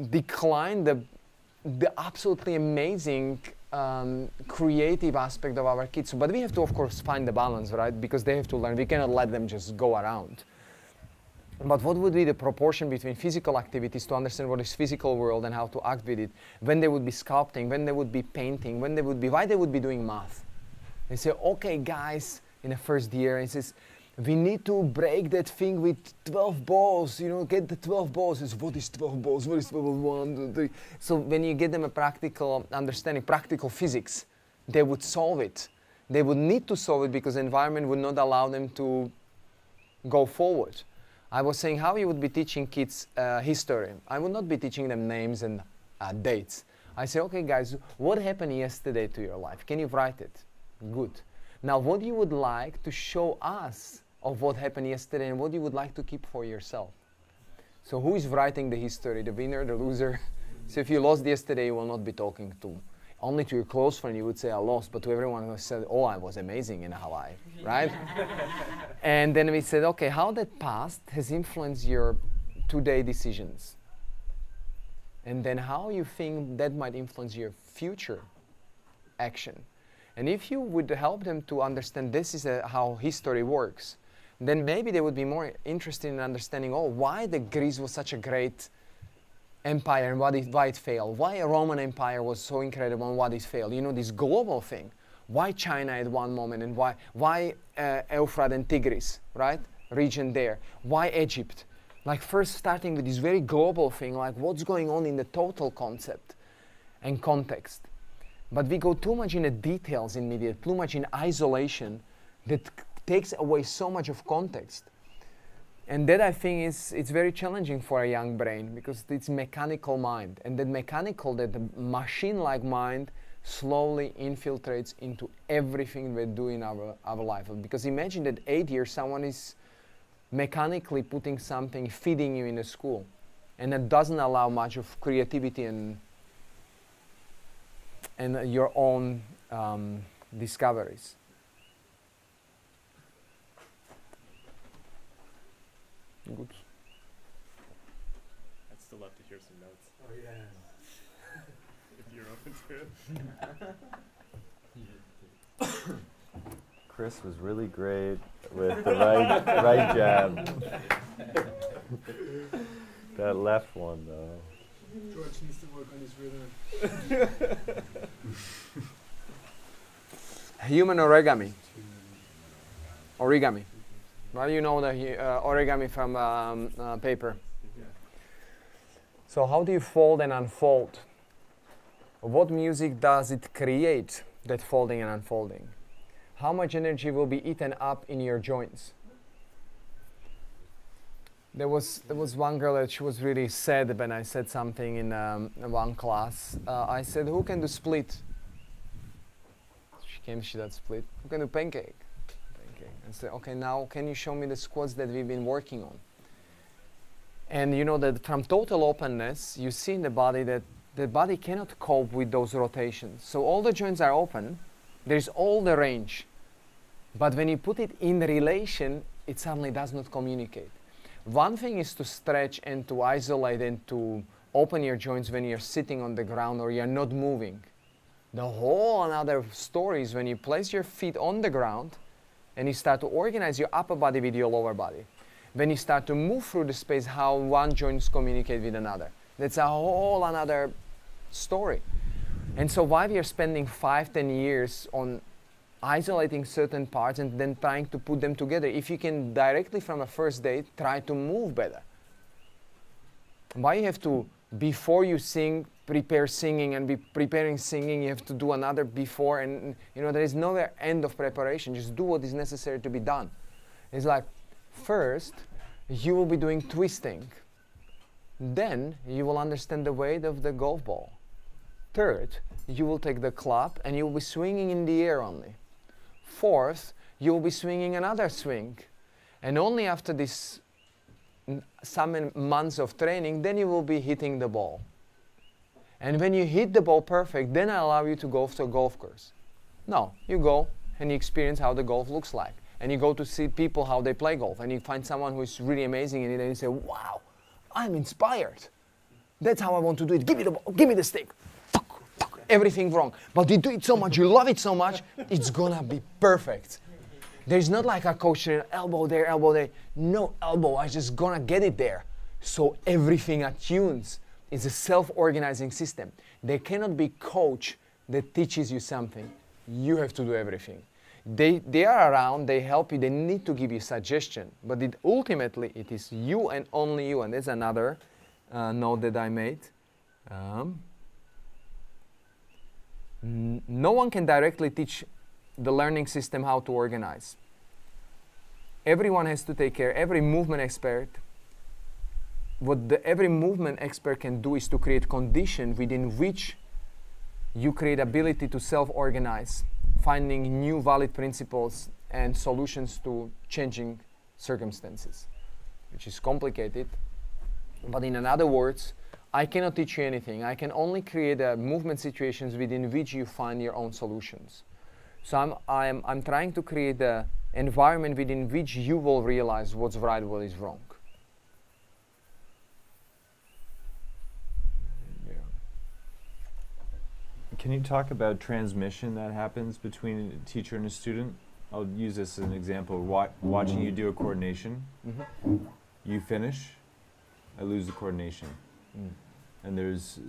decline the absolutely amazing creative aspect of our kids. But we have to, of course, find the balance, right? Because they have to learn. We cannot let them just go around. But what would be the proportion between physical activities to understand what is physical world and how to act with it, when they would be sculpting, when they would be painting, when they would be, why they would be doing math? They say, okay, guys, in the first year, it says, we need to break that thing with 12 balls, you know, get the 12 balls. It's, what is 12 balls? What is 12 balls? 1, 2, 3. So when you get them a practical understanding, practical physics, they would solve it. They would need to solve it because the environment would not allow them to go forward. I was saying how you would be teaching kids history. I would not be teaching them names and dates. I say, okay, guys, what happened yesterday to your life? Can you write it? Good. Now, what you would like to show us of what happened yesterday and what you would like to keep for yourself? So who is writing the history, the winner, the loser? So if you lost yesterday, you will not be talking to, only to your close friend you would say I lost, but to everyone who said, oh, I was amazing in Hawaii, right? And then we said, okay, how that past has influenced your today decisions? And then how you think that might influence your future action? And if you would help them to understand this is how history works, then maybe they would be more interested in understanding, oh, why the Greece was such a great empire and why it failed. Why a Roman Empire was so incredible and why it failed. You know, this global thing. Why China at one moment and why Euphrates and Tigris, right? Region there. Why Egypt? Like first starting with this very global thing, like what's going on in the total concept and context. But we go too much in the details in media, too much in isolation that takes away so much of context. And that I think it's very challenging for a young brain because it's mechanical mind. And that the machine-like mind slowly infiltrates into everything we do in our life. Because imagine that 8 years someone is mechanically putting something, feeding you in the school. And that doesn't allow much of creativity and your own discoveries. Good. I'd still love to hear some notes. Oh yeah. If you're open to it. Chris was really great with the right jab. That left one, though. George needs to work on his rhythm. Human origami. Origami. Well, you know the origami from paper. So how do you fold and unfold? What music does it create, that folding and unfolding? How much energy will be eaten up in your joints? There was one girl that she was really sad when I said something in one class. I said, who can do split? She came, she did split. Who can do pancake? Pancake. I said, okay, now can you show me the squats that we've been working on? And you know that from total openness, you see in the body that the body cannot cope with those rotations. So all the joints are open, there's all the range. But when you put it in relation, it suddenly does not communicate. One thing is to stretch and to isolate and to open your joints when you're sitting on the ground or you're not moving. The whole another story is when you place your feet on the ground and you start to organize your upper body with your lower body. When you start to move through the space, how one joint communicate with another. That's a whole another story. And so why we are spending 5-10 years on isolating certain parts and then trying to put them together, if you can directly from a first date try to move better. Why you have to, before you sing, prepare singing, and be preparing singing, you have to do another before, and you know, there is no end of preparation. Just do what is necessary to be done. It's like, first, you will be doing twisting. Then you will understand the weight of the golf ball. Third, you will take the club and you will be swinging in the air only. Fourth, you will be swinging another swing. And only after this some months of training, then you will be hitting the ball. And when you hit the ball perfect, then I allow you to go to a golf course. No, you go and you experience how the golf looks like. And you go to see people how they play golf. And you find someone who is really amazing in it and you say, wow, I'm inspired. That's how I want to do it. Give me the ball, give me the stick. Everything wrong. But you do it so much, you love it so much, it's gonna be perfect. There's not like a coach saying, elbow there, elbow there. No elbow, I just gonna get it there. So everything attunes. It's a self-organizing system. There cannot be coach that teaches you something. You have to do everything. They are around, they help you, they need to give you suggestion. But ultimately, it is you and only you. And there's another note that I made. No one can directly teach the learning system how to organize. Everyone has to take care, every movement expert. What every movement expert can do is to create conditions within which you create ability to self-organize, finding new valid principles and solutions to changing circumstances, which is complicated. But in other words, I cannot teach you anything. I can only create movement situations within which you find your own solutions. So I'm trying to create an environment within which you will realize what's right, what is wrong. Yeah. Can you talk about transmission that happens between a teacher and a student? I'll use this as an example. Watching you do a coordination, you finish, I lose the coordination. And there's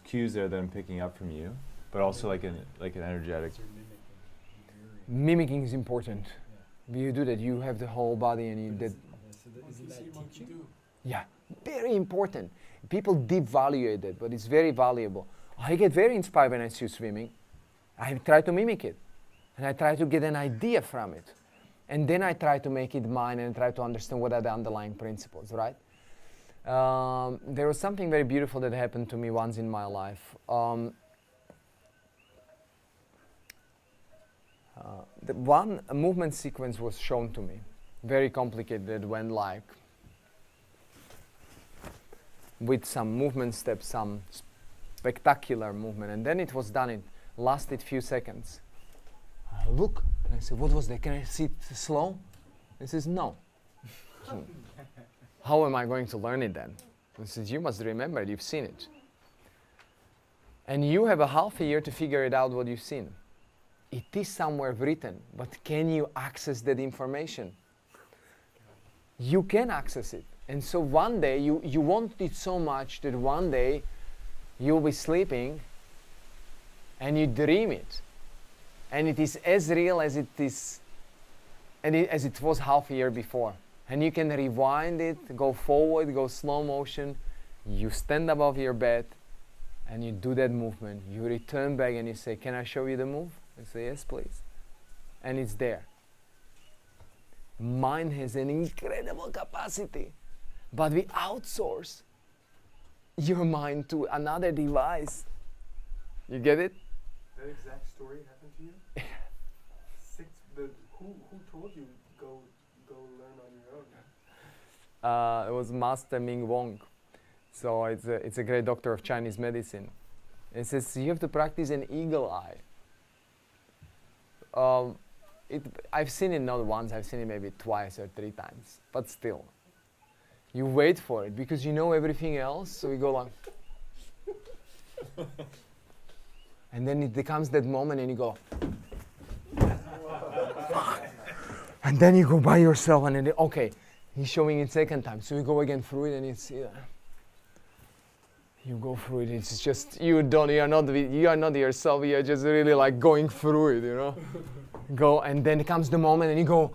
cues there that I'm picking up from you, but also like an energetic. Mimicking is important. Yeah. You do that, you have the whole body and you did. Isn't that teaching? Yeah, very important. People devaluate it, but it's very valuable. I get very inspired when I see you swimming. I try to mimic it, and I try to get an idea from it, and then I try to make it mine and try to understand what are the underlying principles, right? There was something very beautiful that happened to me once in my life. The one movement sequence was shown to me, very complicated, went like with some movement steps, some spectacular movement, and then it was done. It lasted few seconds. I look, and I said, "What was that? Can I see it slow?" He says, "No." How am I going to learn it then? He says, "You must remember it. You've seen it, and you have a half a year to figure it out what you've seen." It is somewhere written, but can you access that information? You can access it. And so one day, you want it so much that one day you'll be sleeping and you dream it. And it is as real as it is, as it was half a year before. And you can rewind it, go forward, go slow motion. You stand above your bed and you do that movement. You return back and you say, "Can I show you the move?" I say, "Yes, please." And it's there. Mind has an incredible capacity, but we outsource your mind to another device. You get it? That exact story happened to you? Who told you go learn on your own? It was Master Ming Wong. So it's a great doctor of Chinese medicine. It says you have to practice an eagle eye. I've seen it not once, I've seen it maybe twice or 3 times, but still. You wait for it because you know everything else, so you go like. And then it becomes that moment and you go. And then you go by yourself and then, okay, he's showing it second time, so you go again through it and it's, you go through it. It's just you are not yourself. You are just really like going through it, you know. Go, and then comes the moment, and you go.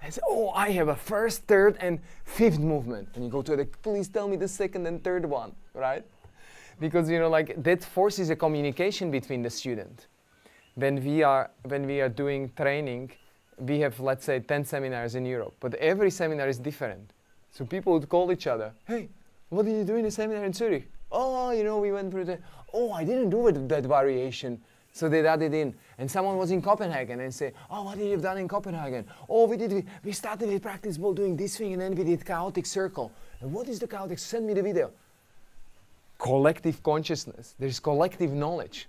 And say, oh, I have a first, third, and fifth movement, and you go to the. Please tell me the second and third one, right? Because you know, like that forces a communication between the student. When we are doing training, we have, let's say, 10 seminars in Europe, but every seminar is different. So people would call each other, hey, what did you do in the seminar in Zurich? Oh, you know, we went through the, oh, I didn't do it, that variation. So they added in. And someone was in Copenhagen and say, oh, what did you have done in Copenhagen? Oh, we started with practice ball doing this thing, and then we did chaotic circle. And what is the chaotic? Send me the video. Collective consciousness. There's collective knowledge.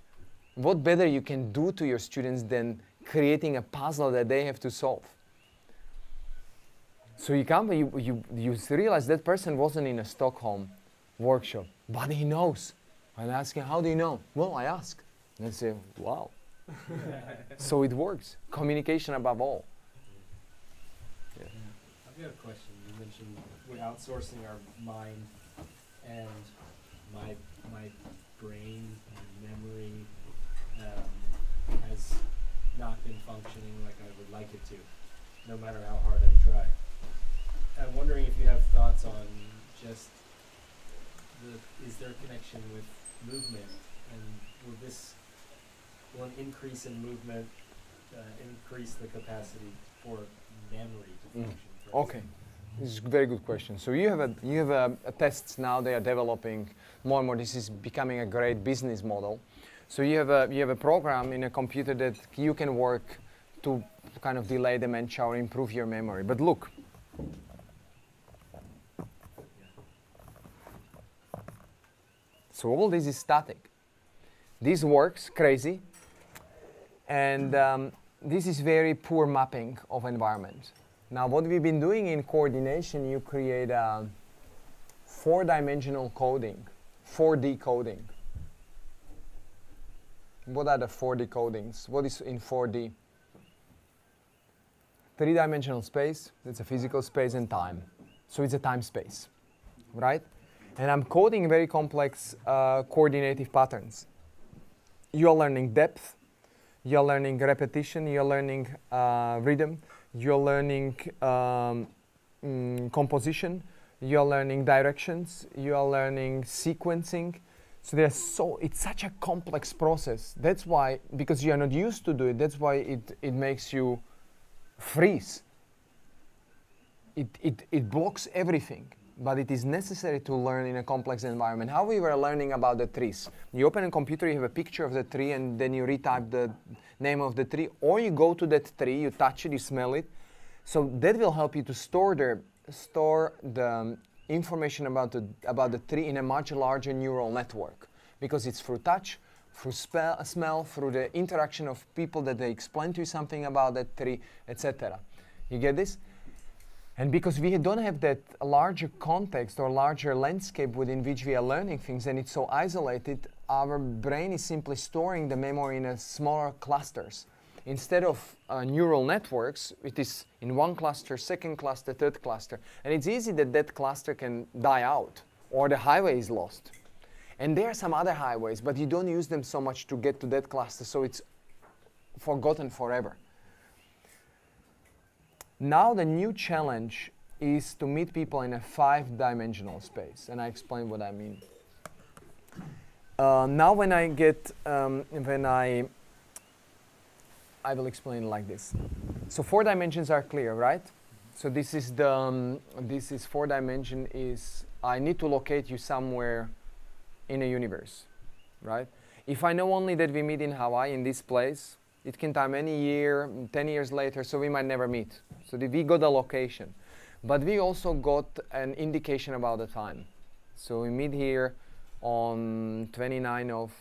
What better you can do to your students than creating a puzzle that they have to solve? So you realize that person wasn't in a Stockholm workshop, but he knows. I'm asking, how do you know? Well, I ask. And I say, wow. So it works. Communication above all. Yeah. I've got a question. You mentioned we're outsourcing our mind, and my brain and memory has not been functioning like I would like it to, no matter how hard I try. I'm wondering if you have thoughts on just is there a connection with movement, and will an increase in movement increase the capacity for memory to function? Okay, this is a very good question. So you have tests now. They are developing more and more. This is becoming a great business model. So you have a program in a computer that you can work to kind of delay dementia or improve your memory. But look. So all this is static. This works crazy, and this is very poor mapping of environment. Now what we've been doing in coordination, you create a 4-dimensional coding, 4D coding. What are the 4D codings? What is in 4D? 3-dimensional space, that's a physical space, and time. So it's a time space, right? And I'm coding very complex coordinative patterns. You're learning depth, you're learning repetition, you're learning rhythm, you're learning composition, you're learning directions, you're learning sequencing. So it's such a complex process. That's why, because you are not used to do it, that's why it makes you freeze. It blocks everything. But it is necessary to learn in a complex environment. How we were learning about the trees. You open a computer, you have a picture of the tree, and then you retype the name of the tree, or you go to that tree, you touch it, you smell it. So that will help you to store the information about the tree in a much larger neural network, because it's through touch, through smell, through the interaction of people that they explain to you something about that tree, etc. You get this? And because we don't have that larger context or larger landscape within which we are learning things, and it's so isolated, our brain is simply storing the memory in smaller clusters. Instead of neural networks, it is in one cluster, second cluster, third cluster. And it's easy that cluster can die out, or the highway is lost. And there are some other highways, but you don't use them so much to get to that cluster, so it's forgotten forever. Now the new challenge is to meet people in a 5-dimensional space, and I explain what I mean. Now when I get, I will explain like this. So 4 dimensions are clear, right? So this is 4 dimension is, I need to locate you somewhere in a universe, right? If I know only that we meet in Hawaii, in this place, it can time any year, 10 years later, so we might never meet. So we got a location. But we also got an indication about the time. So we meet here on 29th of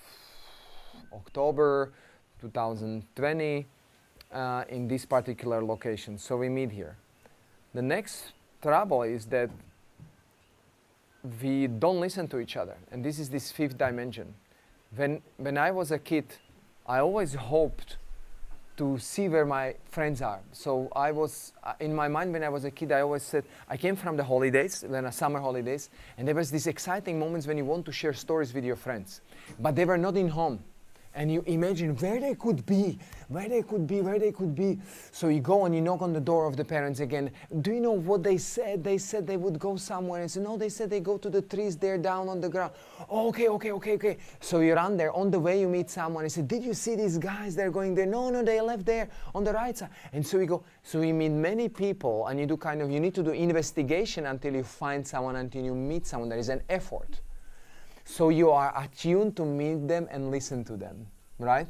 October 2020 in this particular location. So we meet here. The next trouble is that we don't listen to each other. And this is this 5th dimension. When I was a kid, I always hoped to see where my friends are. So I was, in my mind when I was a kid, I always said, I came from the holidays, summer holidays, and there was these exciting moments when you want to share stories with your friends, but they were not in home. And you imagine where they could be, where they could be, where they could be. So you go and you knock on the door of the parents again. Do you know what they said? They said they would go somewhere. And said, no, they said they go to the trees there down on the ground. Oh, okay. So you run there. On the way you meet someone. And say, did you see these guys? They're going there. No, they left there on the right side. And so you go. So you meet many people and you do you need to do investigation until you find someone, until you meet someone. There is an effort. So you are attuned to meet them and listen to them, right?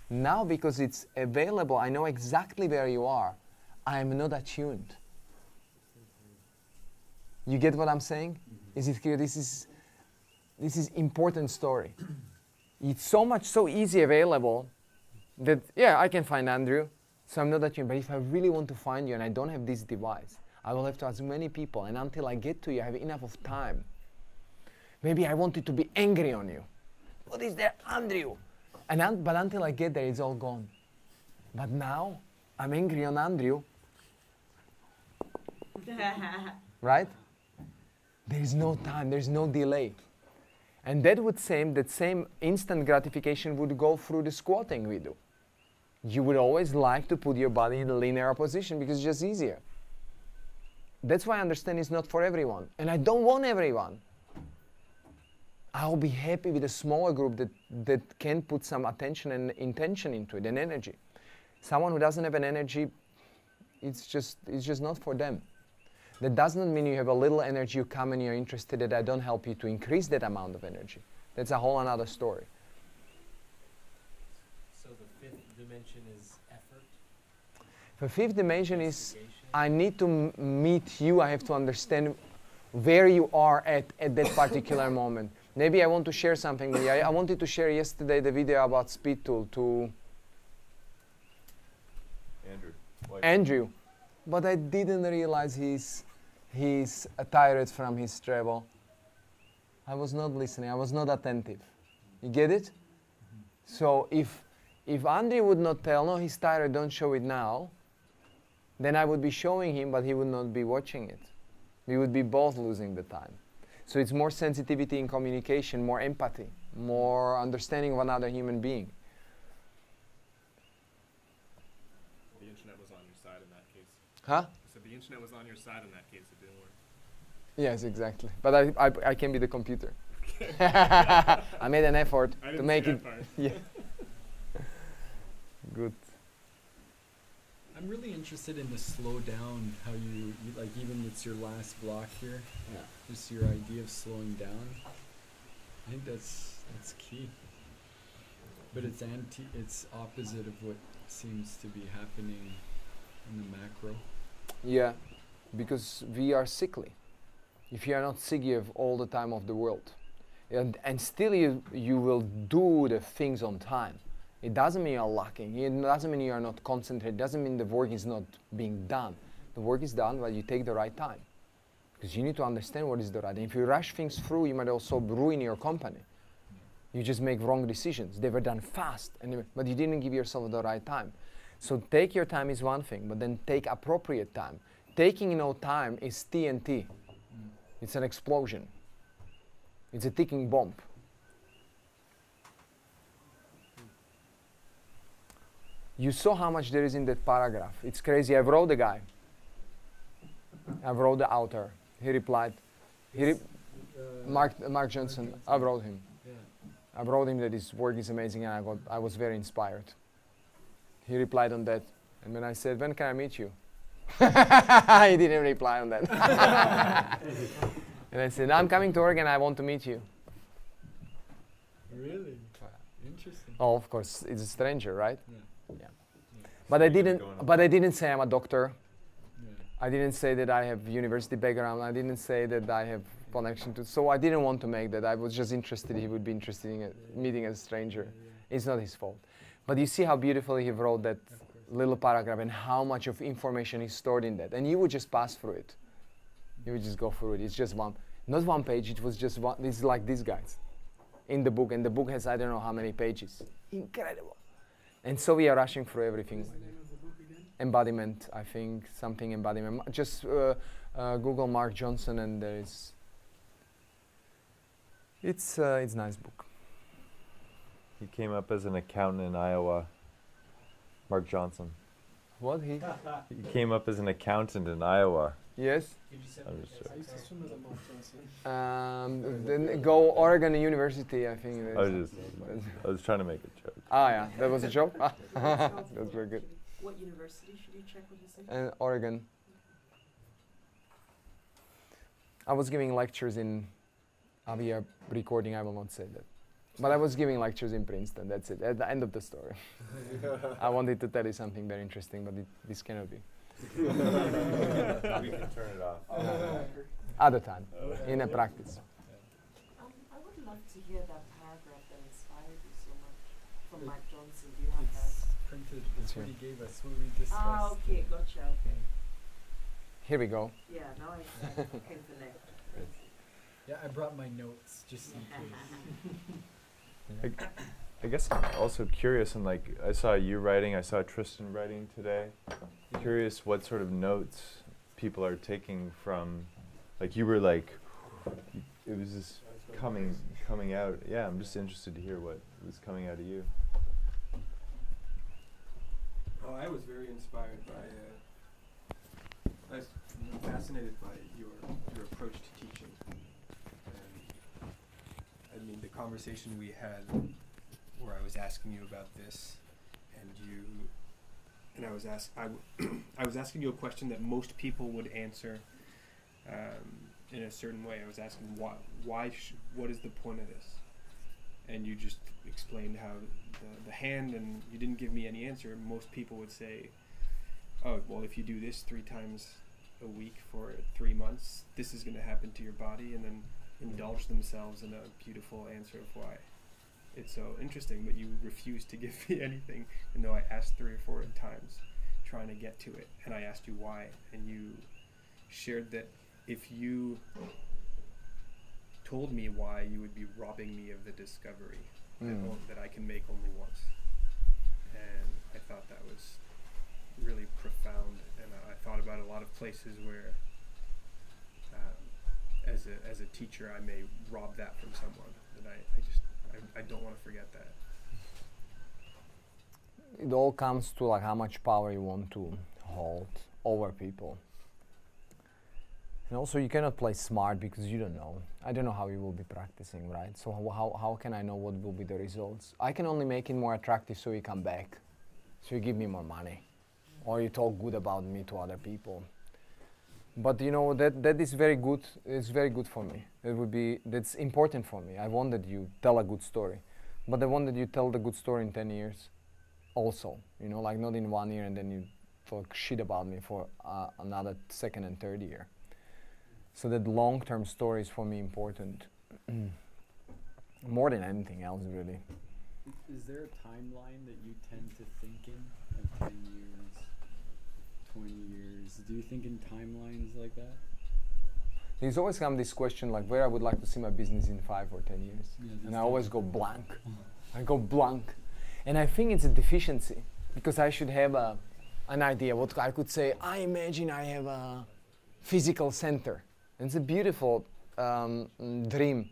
Now, because it's available, I know exactly where you are. I am not attuned. You get what I'm saying? Is it clear? This is important story. It's so easy available that, yeah, I can find Andrew, so I'm not attuned. But if I really want to find you and I don't have this device, I will have to ask many people. And until I get to you, I have enough of time. Maybe I wanted to be angry on you. What is there, Andrew? But until I get there, it's all gone. But now, I'm angry on Andrew. Right? There is no time, there's no delay. And that same instant gratification would go through the squatting we do. You would always like to put your body in a linear position because it's just easier. That's why I understand it's not for everyone. And I don't want everyone. I'll be happy with a smaller group that can put some attention and intention into it and energy. Someone who doesn't have an energy, it's just not for them. That does not mean you have a little energy, you come and you're interested, that I don't help you to increase that amount of energy. That's a whole another story. So the fifth dimension is effort? The fifth dimension is, I need to meet you, I have to understand where you are at that particular moment. Maybe I want to share something with you. I wanted to share yesterday the video about Speed Tool to Andrew. But I didn't realize he's tired from his travel. I was not listening, I was not attentive. You get it? So if Andrew would not tell, no, he's tired, don't show it now, then I would be showing him, but he would not be watching it. We would be both losing the time. So it's more sensitivity in communication, more empathy, more understanding of another human being. The internet was on your side in that case. Huh? So the internet was on your side in that case, it didn't work. Yes, exactly. But I can be the computer. I made an effort to make it. Yeah. Good. I'm really interested in the slow down, how you like, even it's your last block here. Yeah. Just your idea of slowing down. I think that's key. But it's opposite of what seems to be happening in the macro. Yeah, because we are sickly. If you are not sick, you have all the time of the world. And still you will do the things on time. It doesn't mean you're lacking. It doesn't mean you are not concentrated. It doesn't mean the work is not being done. The work is done, but you take the right time. Because you need to understand what is the right time. If you rush things through, you might also ruin your company. You just make wrong decisions. They were done fast, but you didn't give yourself the right time. So take your time is one thing, but then take appropriate time. Taking no time is TNT. It's an explosion. It's a ticking bomb. You saw how much there is in that paragraph. It's crazy. I wrote the guy. I wrote the author. He replied. Mark Johnson. I wrote him. Yeah. I wrote him that his work is amazing, and I was very inspired. He replied on that, and when I said, "When can I meet you?" He didn't reply on that. And I said, "I'm coming to Oregon. I want to meet you." Really? Interesting. Oh, of course, it's a stranger, right? Yeah. Yeah. But I didn't say I'm a doctor. Yeah. I didn't say that I have university background. I didn't say that I have connection to. So I didn't want to make that. I was just interested. He would be interested in meeting a stranger. It's not his fault. But you see how beautifully he wrote that little paragraph and how much of information is stored in that. And you would just pass through it. You would just go through it. It's just not one page. It was just one. It's like these guys in the book. And the book has I don't know how many pages. Incredible. And so we are rushing through everything. What is the name of the book again? Embodiment, I think, something embodiment. Just Google Mark Johnson and there is. It's a nice book. He came up as an accountant in Iowa. Mark Johnson. What he? He came up as an accountant in Iowa. Yes. Could you send I'm me just that? I used to swim with Mark Johnson. Then go Oregon University, I think it is. I was trying to make a joke. Ah, yeah, that was a joke. That's very good. What university should you check what you say? And Oregon. I was giving lectures in. We are recording. I will not say that. But I was giving lectures in Princeton. That's it. At the end of the story. I wanted to tell you something very interesting, but this cannot be. We can turn it off. Other time, in a practice. I would love to hear that paragraph that inspired you so much from Mark Johnson. Do you have that? It's printed. It's what he gave us. What we discussed. Ah, okay, gotcha. Okay. Here we go. Yeah, now I can connect. Yeah, I brought my notes just in case. I guess I'm also curious, and like I saw you writing, I saw Tristan writing today. Curious what sort of notes people are taking from, like you were like, it was just coming out. Yeah, I'm just interested to hear what was coming out of you. Well, I was very inspired by. I was fascinated by your approach to teaching. And I mean, the conversation we had, where I was asking you about this, and I was asking you a question that most people would answer in a certain way. I was asking what is the point of this? And you just explained how the hand, and you didn't give me any answer. Most people would say, oh, well, if you do this 3 times a week for 3 months, this is going to happen to your body, and then indulge themselves in a beautiful answer of why it's so interesting. But you refused to give me anything, and though I asked 3 or 4 times trying to get to it, and I asked you why, and you shared that if you told me why, you would be robbing me of the discovery that I can make only once. And I thought that was really profound, and I thought about a lot of places where as a teacher I may rob that from someone, and I don't want to forget that. It all comes to like how much power you want to hold over people. And also you cannot play smart because you don't know. I don't know how you will be practicing, right? So how can I know what will be the results? I can only make it more attractive so you come back. So you give me more money. Or you talk good about me to other people. But you know, that is very good. It's very good for me. That's important for me. I want that you tell a good story. But I want that you tell the good story in 10 years also. You know, like not in 1 year and then you talk shit about me for another 2nd and 3rd year. So that long-term story is for me important. More than anything else, really. Is there a timeline that you tend to think in? Like 10 years, 20 years? Do you think in timelines like that? There's always come this question like where I would like to see my business in 5 or 10 years. Yeah, and I always go blank. I go blank. And I think it's a deficiency because I should have an idea. What I could say, I imagine I have a physical center. And it's a beautiful dream.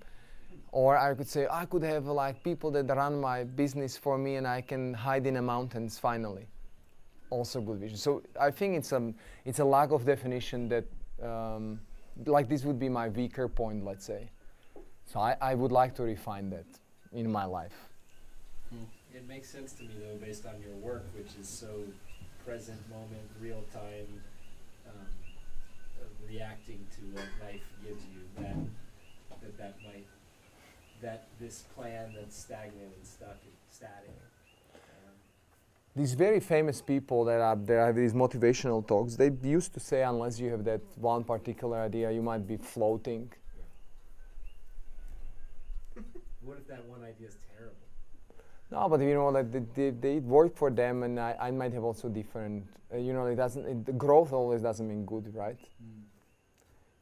Or I could say, I could have like people that run my business for me and I can hide in the mountains finally. Also good vision. So I think it's a lack of definition that, like this would be my weaker point, let's say. So I would like to refine that in my life. It makes sense to me though, based on your work, which is so present moment, real time, reacting to what life gives you, that this plan that's stagnant and stuck and static. These very famous people that have these motivational talks, they used to say unless you have that one particular idea, you might be floating. What if that one idea is terrible? No, but you know, like they work for them, and I might have also different. You know, the growth always doesn't mean good, right?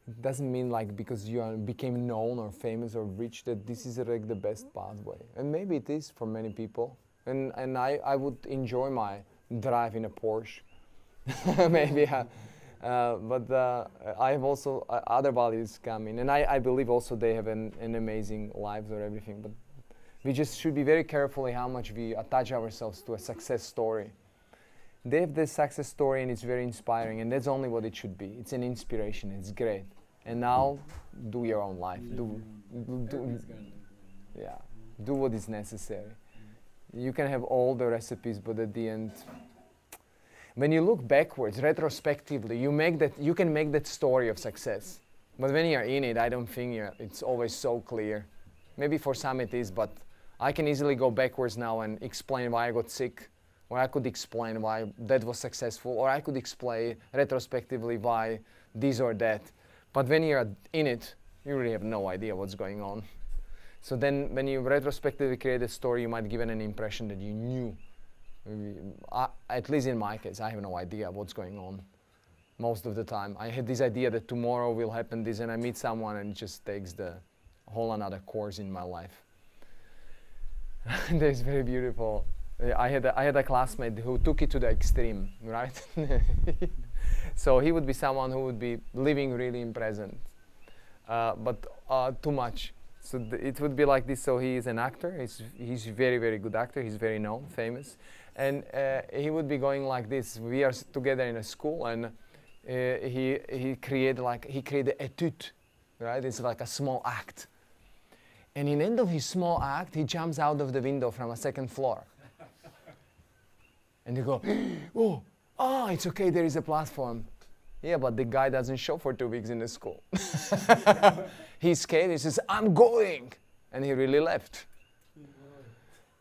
It doesn't mean like because you became known or famous or rich that this is like the best pathway. And maybe it is for many people, and I would enjoy my drive in a Porsche, maybe. But I have also other values come in, and I believe also they have an amazing lives or everything. But we just should be very carefully how much we attach ourselves to a success story. They have this success story, and it's very inspiring, and that's only what it should be. It's an inspiration. It's great. And now, do your own life. Do what is necessary. You can have all the recipes, but at the end, when you look backwards, retrospectively, you can make that story of success. But when you're in it, I don't think it's always so clear. Maybe for some it is, but I can easily go backwards now and explain why I got sick, or I could explain why that was successful, or I could explain retrospectively why this or that. But when you're in it, you really have no idea what's going on. So then when you retrospectively create a story, you might give an impression that you knew. At least in my case, I have no idea what's going on most of the time. I had this idea that tomorrow will happen this, and I meet someone and it just takes the whole another course in my life. That's very beautiful. I had a classmate who took it to the extreme, right? So he would be someone who would be living really in present, but too much. So it would be like this. So he is an actor. He's very, very good actor. He's very known, famous, and he would be going like this. We are together in a school, and he created etude, right? It's like a small act. And in the end of his small act, he jumps out of the window from a second floor. And you go, oh, it's okay, there is a platform. Yeah, but the guy doesn't show for 2 weeks in the school. He's scared, he says, I'm going. And he really left.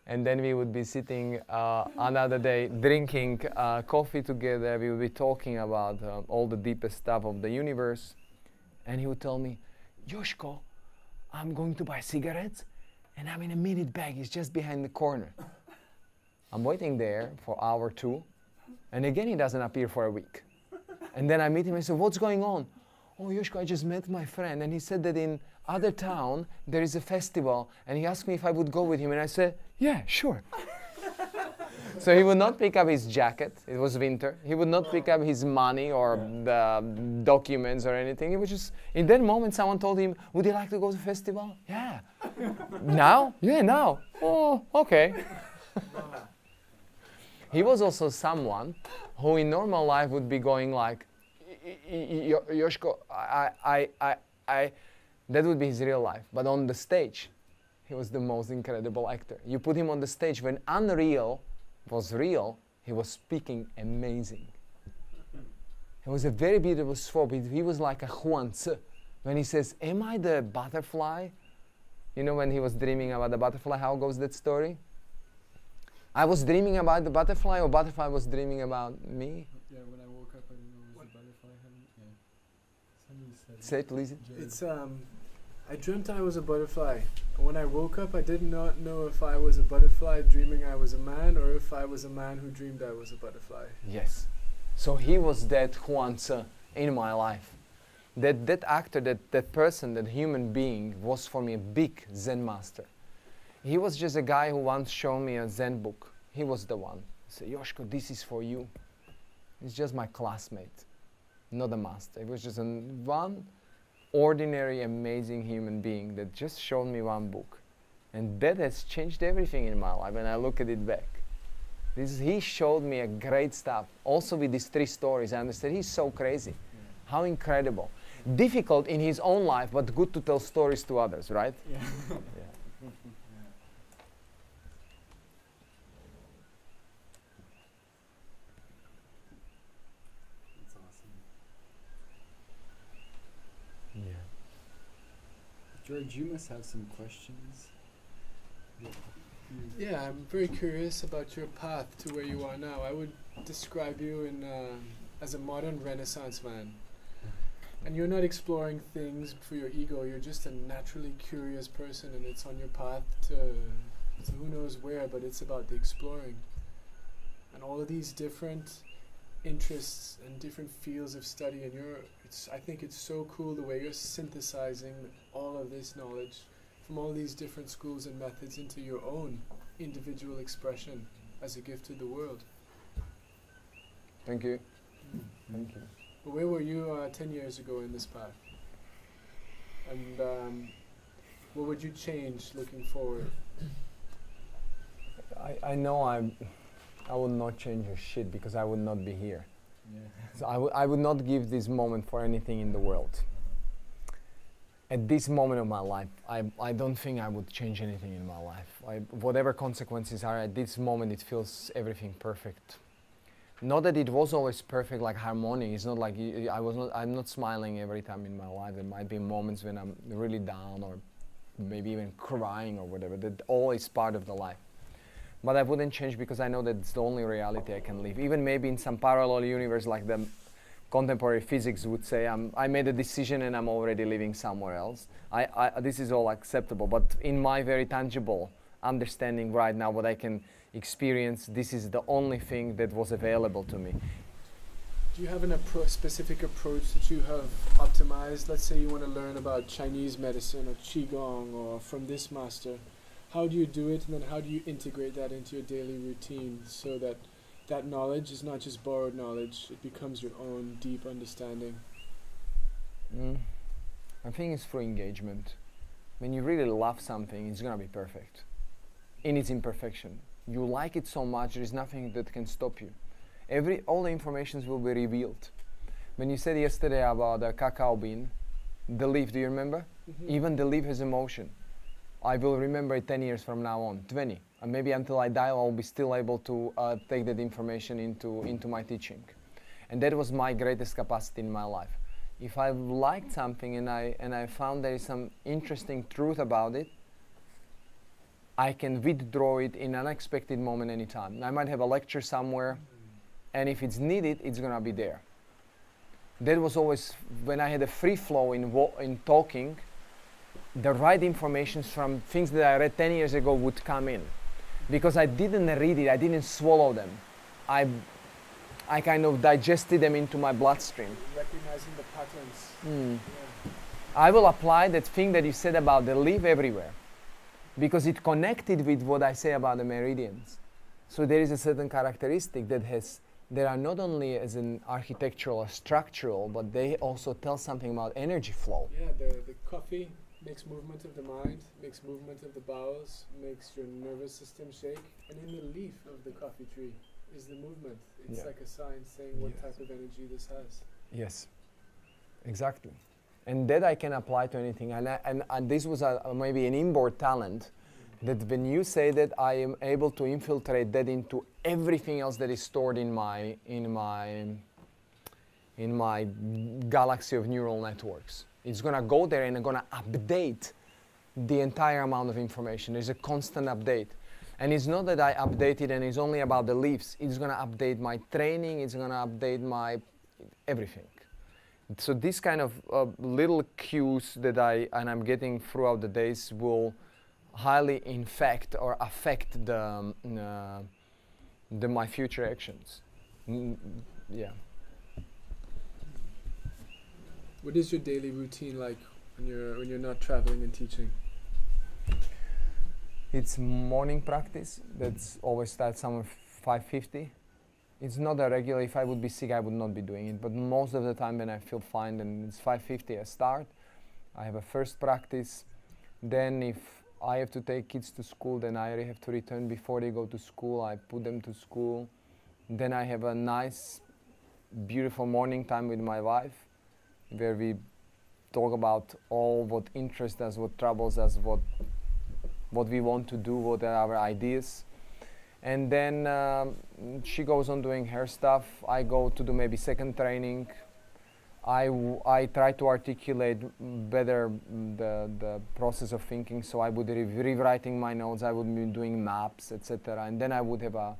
And then we would be sitting another day, drinking coffee together. We would be talking about all the deepest stuff of the universe. And he would tell me, Joshko, I'm going to buy cigarettes, and I'm in a minute bag. It's just behind the corner. I'm waiting there for an hour or two, and again he doesn't appear for a week. And then I meet him and I say, what's going on? Oh, Joshko, I just met my friend, and he said that in other town there is a festival, and he asked me if I would go with him, and I said, yeah, sure. So he would not pick up his jacket. It was winter. He would not pick up his money or the documents or anything. He was just, in that moment, someone told him, would you like to go to the festival? Yeah. Now? Yeah, now. Oh, okay. He was also someone who in normal life would be going like, Joshko, that would be his real life. But on the stage, he was the most incredible actor. You put him on the stage when unreal was real, he was speaking amazing. He was a very beautiful soul. He was like a Huan Tzu. When he says, am I the butterfly? You know, when he was dreaming about the butterfly, how goes that story? I was dreaming about the butterfly, or butterfly was dreaming about me? Yeah, when I woke up, I didn't know it was a butterfly. Somebody said Say it, please. It's I dreamt I was a butterfly. And when I woke up, I did not know if I was a butterfly dreaming I was a man, or if I was a man who dreamed I was a butterfly. Yes. So he was that Huan Tzu in my life. That actor, that person, that human being was for me a big Zen master. He was just a guy who once showed me a Zen book. He was the one. He said, Joshko, this is for you. He's just my classmate, not a master. He was just one ordinary, amazing human being that just showed me one book. And that has changed everything in my life when I look at it back. He showed me a great stuff. Also with these 3 stories, I understand he's so crazy. How incredible. Difficult in his own life, but good to tell stories to others, right? Yeah. Yeah. That's awesome. Yeah. George, you must have some questions. Yeah, I'm very curious about your path to where you are now. I would describe you as a modern Renaissance man. And you're not exploring things for your ego, you're just a naturally curious person, and it's on your path to who knows where, but it's about the exploring. And all of these different interests and different fields of study, and I think it's so cool the way you're synthesizing all of this knowledge from all these different schools and methods into your own individual expression as a gift to the world. Thank you. Thank you. But where were you 10 years ago in this path? And what would you change looking forward? I know I would not change a shit because I would not be here. Yeah. So I would not give this moment for anything in the world. At this moment of my life, I don't think I would change anything in my life. Whatever consequences are, at this moment it feels everything perfect. Not that it was always perfect, like harmonic. It's not like I'm not smiling every time in my life. There might be moments when I'm really down or maybe even crying or whatever. That all is part of the life. But I wouldn't change because I know that it's the only reality I can live. Even maybe in some parallel universe like the contemporary physics would say, I made a decision and I'm already living somewhere else. This is all acceptable. But in my very tangible understanding right now, what I can experience, this is the only thing that was available to me. Do you have a specific approach that you have optimized? Let's say you want to learn about Chinese medicine or Qigong or from this master. How do you do it, and then how do you integrate that into your daily routine so that that knowledge is not just borrowed knowledge, it becomes your own deep understanding? I think it's through engagement. When you really love something, it's going to be perfect in its imperfection. You like it so much, there is nothing that can stop you. All the informations will be revealed. When you said yesterday about the cacao bean, the leaf, do you remember? Mm-hmm. Even the leaf has emotion. I will remember it 10 years from now on, 20. And maybe until I die, I'll be still able to take that information into my teaching. And that was my greatest capacity in my life. If I liked something and I found there is some interesting truth about it, I can withdraw it in an unexpected moment anytime. I might have a lecture somewhere, and if it's needed, it's going to be there. That was always, when I had a free flow in talking, the right information from things that I read 10 years ago would come in. Because I didn't read it, I didn't swallow them. I kind of digested them into my bloodstream. Recognizing the patterns. Yeah. I will apply that thing that you said about the leaf everywhere. Because it connected with what I say about the meridians. So there is a certain characteristic that are not only as an architectural or structural, but they also tell something about energy flow. Yeah, the coffee makes movement of the mind, makes movement of the bowels, makes your nervous system shake. And in the leaf of the coffee tree is the movement. It's like a sign saying what type of energy this has. Yes, exactly. And that I can apply to anything. And this was maybe an inborn talent, that when you say that, I am able to infiltrate that into everything else that is stored in my galaxy of neural networks. It's going to go there and it's going to update the entire amount of information. There's a constant update. And it's not that I update it and it's only about the leaves. It's going to update my training. It's going to update my everything. So this kind of little cues that I'm getting throughout the days will highly infect or affect my future actions. Yeah. What is your daily routine like when you're not traveling and teaching? It's morning practice. That's always starts somewhere 5:50. It's not a regular. If I would be sick, I would not be doing it. But most of the time when I feel fine, then it's 5:50 I start. I have a first practice. Then if I have to take kids to school, then I have to return before they go to school. I put them to school. Then I have a nice, beautiful morning time with my wife, where we talk about all what interests us, what troubles us, what we want to do, what are our ideas. And then she goes on doing her stuff. I go to do maybe second training. I try to articulate better the process of thinking. So I would be rewriting my notes. I would be doing maps, etc. And then I would have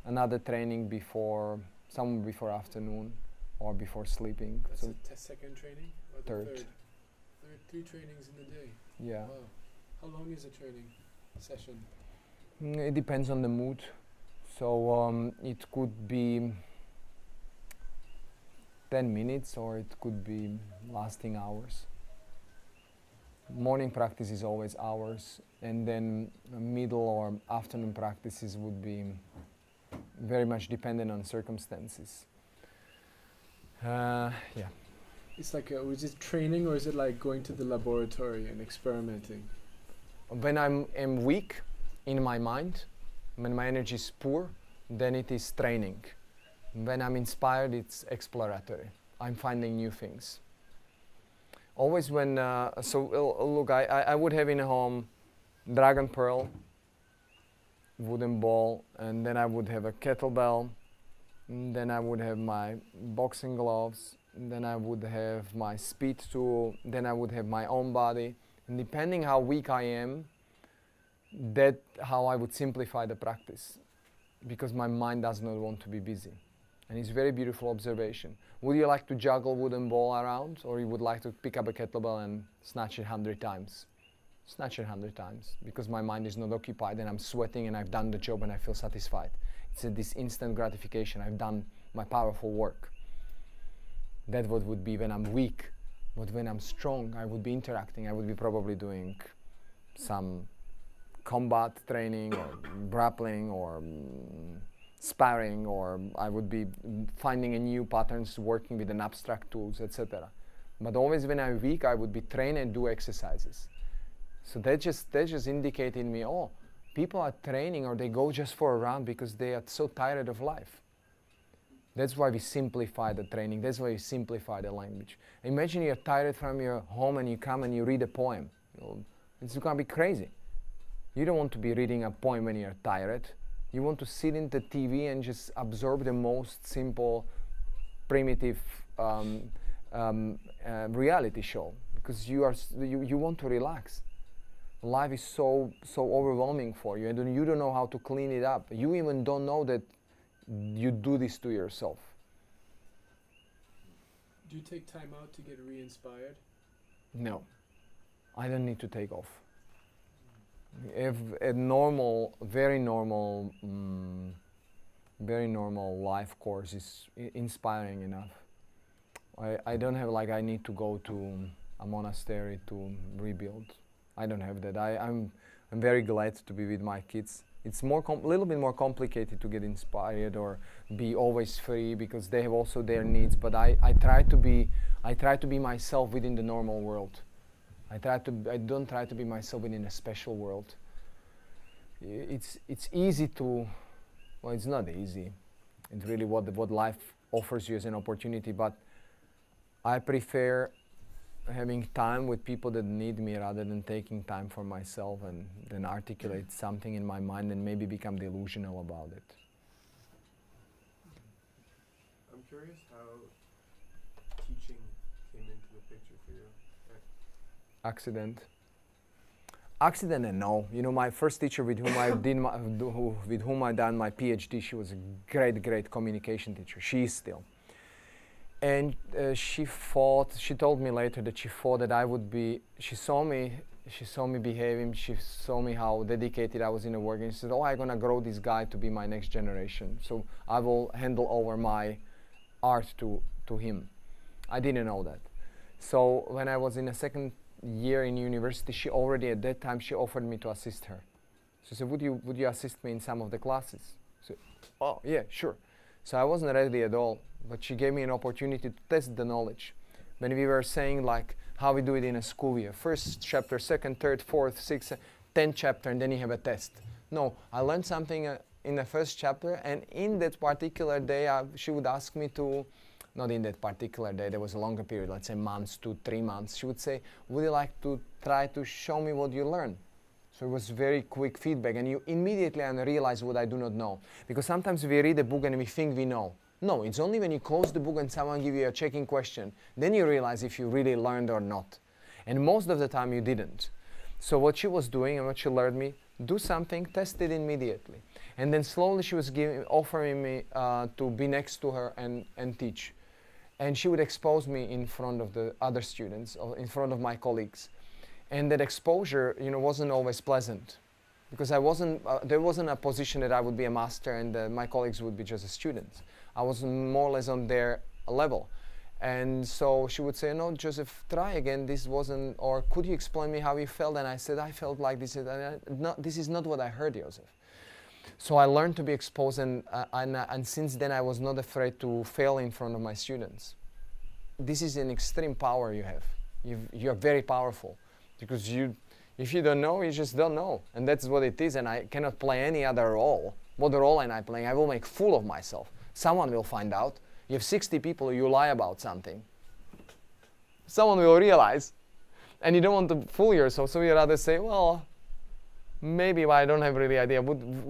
another training somewhere before afternoon or before sleeping. That's so a second training or the third. 3 trainings in a day. Yeah. Wow. How long is a training session? It depends on the mood. So it could be 10 minutes or it could be lasting hours. Morning practice is always hours, and then middle or afternoon practices would be very much dependent on circumstances. Yeah. It's like, is it training or is it like going to the laboratory and experimenting? When am weak in my mind, when my energy is poor, then it is training. When I'm inspired, it's exploratory. I'm finding new things. Always when, look, I would have in a home dragon pearl, wooden ball, and then I would have a kettlebell, and then I would have my boxing gloves, and then I would have my speed tool, then I would have my own body. And depending how weak I am, that's how I would simplify the practice, because my mind does not want to be busy. And it's a very beautiful observation. Would you like to juggle wooden ball around, or you would like to pick up a kettlebell and snatch it 100 times? Snatch it 100 times, because my mind is not occupied and I'm sweating and I've done the job and I feel satisfied. It's this instant gratification. I've done my powerful work. That's what would be when I'm weak. But when I'm strong, I would be interacting. I would be probably doing some combat training or grappling or sparring, or I would be finding a new patterns, working with an abstract tools, etc. But always when I'm weak, I would be trained and do exercises. So that just indicated me, oh, people are training or they go just for a run because they are so tired of life. That's why we simplify the training. That's why we simplify the language. Imagine you're tired from your home and you come and you read a poem. It's going to be crazy. You don't want to be reading a poem when you're tired. You want to sit in the TV and just absorb the most simple, primitive reality show, because you want to relax. Life is so overwhelming for you, and you don't know how to clean it up. You even don't know that you do this to yourself. Do you take time out to get re-inspired? No, I don't need to take off. If a normal, very normal life course is inspiring enough. I don't have like I need to go to a monastery to rebuild. I don't have that. I'm very glad to be with my kids. It's little bit more complicated to get inspired or be always free, because they have also their needs. But I try to be myself within the normal world. I don't try to be myself within a special world. It's easy to, well, it's not easy. It's really what life offers you as an opportunity. But I prefer having time with people that need me rather than taking time for myself and then articulate something in my mind and maybe become delusional about it. I'm curious how teaching came into the picture for you. Accident and no. You know, my first teacher with whom I did with whom I done my PhD, she was a great communication teacher. She is still. And she told me later that she thought that I would be, she saw me behaving, she saw me how dedicated I was in the work, and she said, oh, I'm gonna grow this guy to be my next generation. So I will handle over my art to him. I didn't know that. So when I was in the second year in university, she already at that time, she offered me to assist her. She said, would you assist me in some of the classes? So, oh, yeah, sure. So I wasn't ready at all, but she gave me an opportunity to test the knowledge. When we were saying like how we do it in a school year, first chapter, second, third, fourth, sixth, 10th chapter, and then you have a test. No, I learned something in the first chapter, and in that particular day, she would ask me to, not in that particular day, there was a longer period, let's say months, 2, 3 months, she would say, would you like to try to show me what you learned? So it was very quick feedback, and you immediately realize what I do not know. Because sometimes we read a book and we think we know. No, it's only when you close the book and someone gives you a checking question, then you realize if you really learned or not. And most of the time you didn't. So what she was doing and what she learned me, do something, test it immediately. And then slowly she was offering me to be next to her and teach. And she would expose me in front of the other students, or in front of my colleagues. And that exposure, you know, wasn't always pleasant. Because there wasn't a position that I would be a master and my colleagues would be just a student. I was more or less on their level. And so she would say, no, Joseph, try again, this wasn't, or could you explain me how you felt? And I said, I felt like this, this is not what I heard, Joseph. So I learned to be exposed, and since then I was not afraid to fail in front of my students. This is an extreme power you have. You're very powerful, because if you don't know, you just don't know. And that's what it is, and I cannot play any other role. What role am I playing? I will make fool of myself. Someone will find out. You have 60 people, you lie about something. Someone will realize, and you don't want to fool yourself, so you rather say, well, maybe I don't have really idea.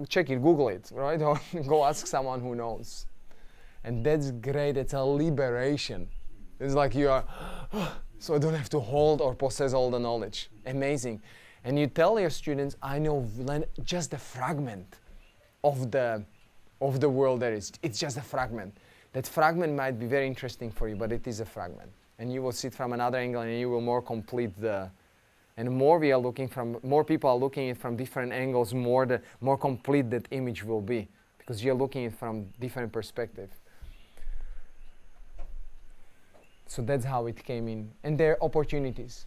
Check it, Google it, right? Or go ask someone who knows. And that's great. It's a liberation. It's like you are, so I don't have to hold or possess all the knowledge. Amazing. And you tell your students, I know just a fragment of the world there is. It's just a fragment. That fragment might be very interesting for you, but it is a fragment. And you will see it from another angle, and you will more complete and more people are looking at it from different angles, more complete that image will be, because you're looking at it from different perspective. So that's how it came in. And there are opportunities.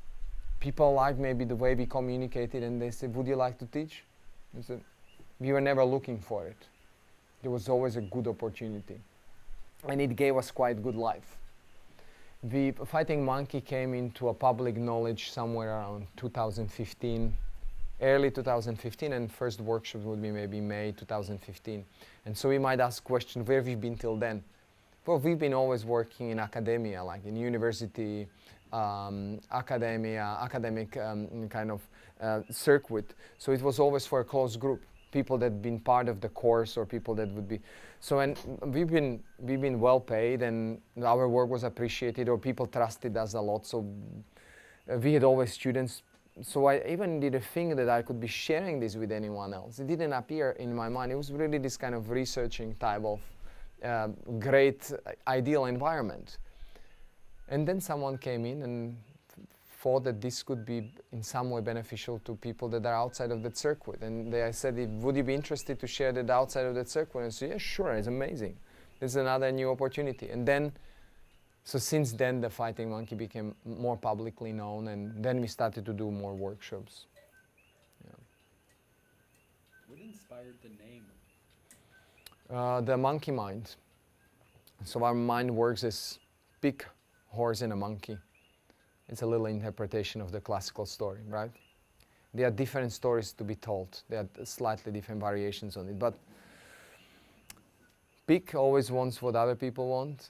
People like maybe the way we communicated, and they said, would you like to teach? I said, we were never looking for it. There was always a good opportunity. And it gave us quite good life. The Fighting Monkey came into a public knowledge somewhere around 2015, early 2015, and first workshop would be maybe May 2015. And so we might ask questions, where have we been till then? Well, we've been always working in academia, like in university, academic kind of circuit. So it was always for a close group, people that had been part of the course or people that would be. So, and we've been well paid, and our work was appreciated, or people trusted us a lot. So we had always students. So I even did a thing that I could be sharing this with anyone else. It didn't appear in my mind. It was really this kind of researching type of great, ideal environment. And then someone came in and thought that this could be in some way beneficial to people that are outside of that circuit. And I said, would you be interested to share that outside of that circuit? And I said, yeah, sure, it's amazing. It's another new opportunity. And then, so since then, the Fighting Monkey became more publicly known, and then we started to do more workshops. Yeah. What inspired the name? The monkey mind. So our mind works as big horse and a monkey. It's a little interpretation of the classical story, right? There are different stories to be told. There are slightly different variations on it. But pig always wants what other people want,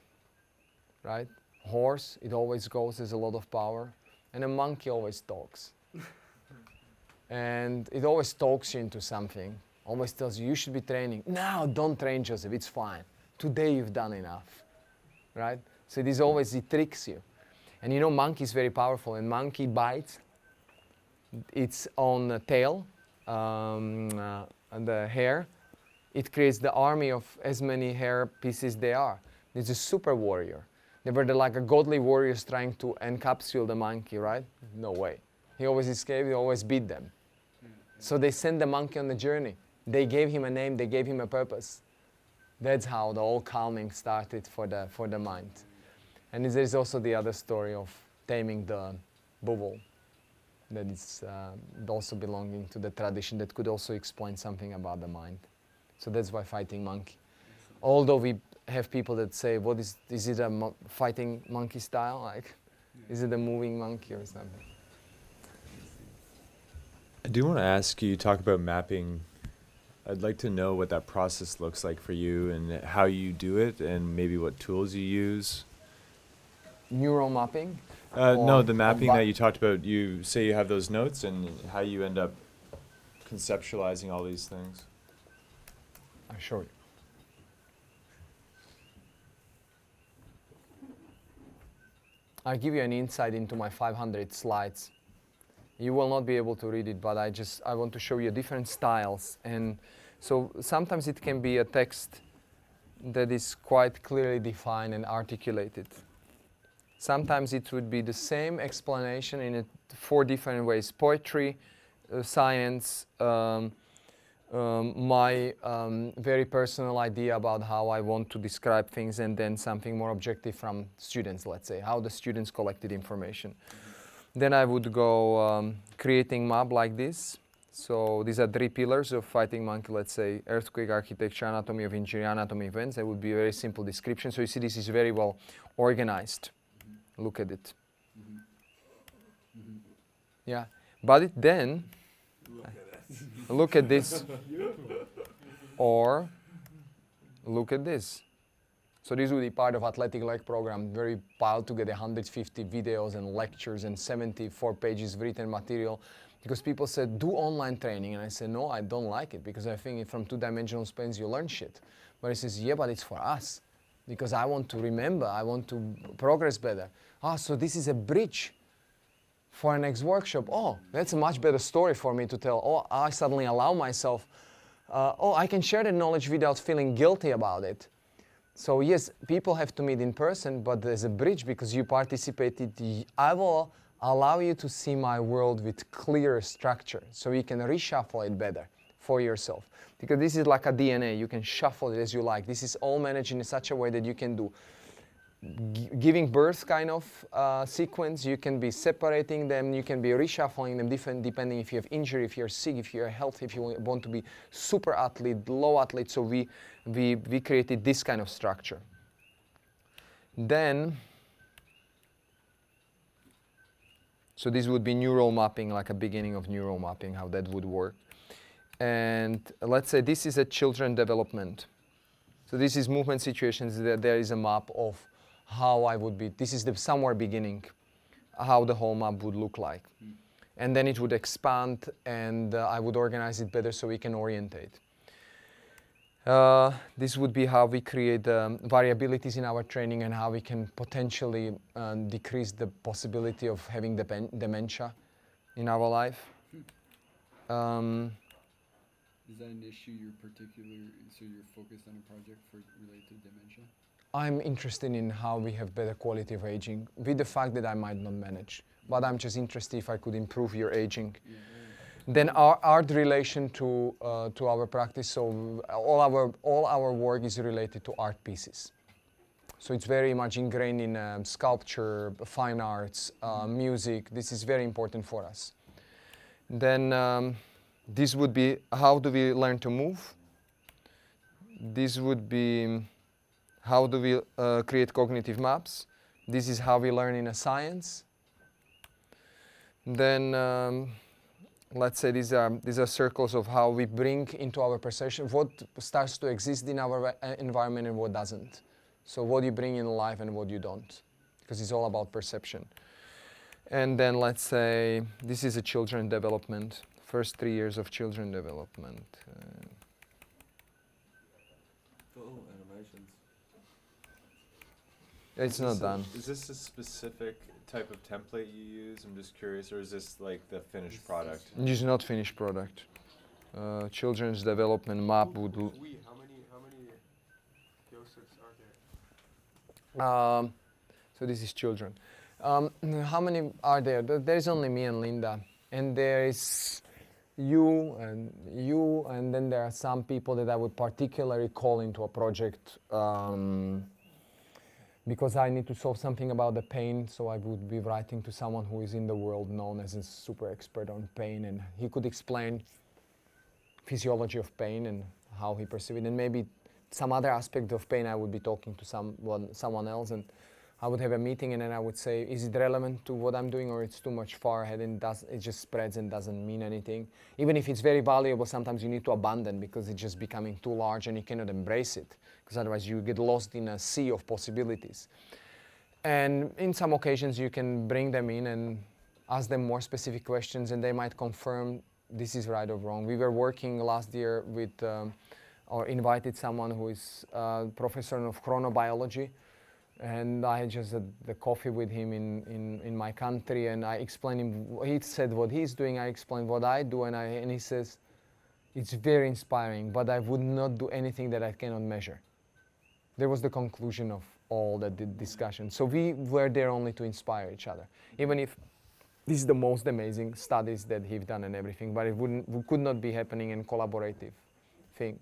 right? Horse, it always goes, there's a lot of power. And a monkey always talks. And it always talks you into something. Always tells you, you should be training. No, don't train, Joseph, it's fine. Today you've done enough, right? So it is always, it tricks you. And you know, monkey is very powerful, and monkey bites its own tail and the hair. It creates the army of as many hair pieces they are. It's a super warrior. They were like a godly warriors trying to encapsulate the monkey, right? No way. He always escaped, he always beat them. So they sent the monkey on the journey. They gave him a name, they gave him a purpose. That's how the whole calming started for the mind. And there's also the other story of taming the bubble that is also belonging to the tradition that could also explain something about the mind. So that's why Fighting Monkey. Although we have people that say, what is it a fighting monkey style? Like, is it a moving monkey or something? I do want to ask you, talk about mapping. I'd like to know what that process looks like for you and how you do it and maybe what tools you use. Neural mapping? No, the mapping that you talked about. You say you have those notes and how you end up conceptualizing all these things. I'll show you. I'll give you an insight into my 500 slides. You will not be able to read it, but I want to show you different styles. And so sometimes it can be a text that is quite clearly defined and articulated. Sometimes it would be the same explanation in 4 different ways: poetry, science, my very personal idea about how I want to describe things, and then something more objective from students, let's say, how the students collected information. Then I would go creating map like this. So these are 3 pillars of fighting monkey, let's say, earthquake, architecture, anatomy of injury, anatomy events. That would be a very simple description. So you see this is very well organized. Look at it. Yeah, but then, look at this, or look at this. So this would be part of athletic leg program, very piled together, 150 videos and lectures and 74 pages written material, because people said, do online training. And I said, no, I don't like it, because I think from 2-dimensional space you learn shit. But he says, yeah, but it's for us, because I want to remember, I want to progress better. Ah, so this is a bridge for a next workshop. Oh, that's a much better story for me to tell. Oh, I suddenly allow myself, oh, I can share the knowledge without feeling guilty about it. So yes, people have to meet in person, but there's a bridge because you participated. I will allow you to see my world with clearer structure, so you can reshuffle it better for yourself. Because this is like a DNA, you can shuffle it as you like. This is all managed in such a way that you can do giving birth kind of sequence, you can be separating them, you can be reshuffling them different depending if you have injury, if you're sick, if you're healthy, if you want to be super athlete, low athlete. So we created this kind of structure. Then, so this would be neural mapping, like a beginning of neural mapping, how that would work. And let's say this is a children development. So this is movement situations. There is a map of how I would be. This is the somewhere beginning, how the whole map would look like. And then it would expand, and I would organize it better so we can orientate. This would be how we create variabilities in our training and how we can potentially decrease the possibility of having dementia in our life. Is that an issue so you're focused on a project related to dementia? I'm interested in how we have better quality of aging, with the fact that I might not manage. But I'm just interested if I could improve your aging. Yeah, yeah. Then our art relation to our practice, so all our work is related to art pieces. So it's very much ingrained in sculpture, fine arts, music. This is very important for us. Then this would be, how do we learn to move? This would be, how do we create cognitive maps? This is how we learn in a science. Then, let's say these are circles of how we bring into our perception what starts to exist in our environment and what doesn't. So what you bring in life and what you don't, because it's all about perception. And then let's say this is a children development, first 3 years of children development. Animations. It's not done. Is this a specific type of template you use? I'm just curious, or is this like the finished product? It's not finished product. Children's development map would. How many Josephs are there? So this is children. How many are there? There is only me and Linda, and there is you, and then there are some people that I would particularly call into a project. Because I need to solve something about the pain, so I would be writing to someone who is in the world known as a super expert on pain, and he could explain physiology of pain and how he perceives it, and maybe some other aspect of pain I would be talking to someone else, and I would have a meeting, and then I would say, is it relevant to what I'm doing, or it's too much far ahead and it just spreads and doesn't mean anything. Even if it's very valuable, sometimes you need to abandon because it's just becoming too large and you cannot embrace it, because otherwise you get lost in a sea of possibilities. And in some occasions you can bring them in and ask them more specific questions, and they might confirm this is right or wrong. We were working last year with, or invited someone who is a professor of chronobiology, and I just had the coffee with him in my country, and I explained him, he said what he's doing, I explained what I do, and he says, it's very inspiring, but I would not do anything that I cannot measure. There was the conclusion of all that discussion. So we were there only to inspire each other, even if this is the most amazing studies that he've done and everything, but it could not be happening in collaborative thing.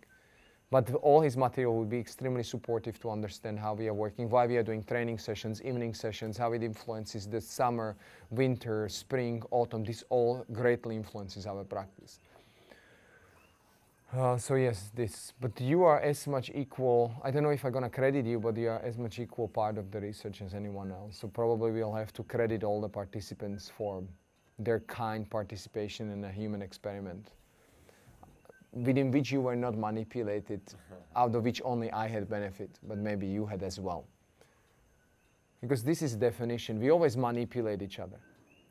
But all his material will be extremely supportive to understand how we are working, why we are doing training sessions, evening sessions, how it influences the summer, winter, spring, autumn. This all greatly influences our practice. So yes, this. But you are as much equal. I don't know if I'm gonna credit you, but you are as much equal part of the research as anyone else. So probably we'll have to credit all the participants for their kind participation in a human experiment, within which you were not manipulated, out of which only I had benefit, but maybe you had as well. Because this is definition. We always manipulate each other.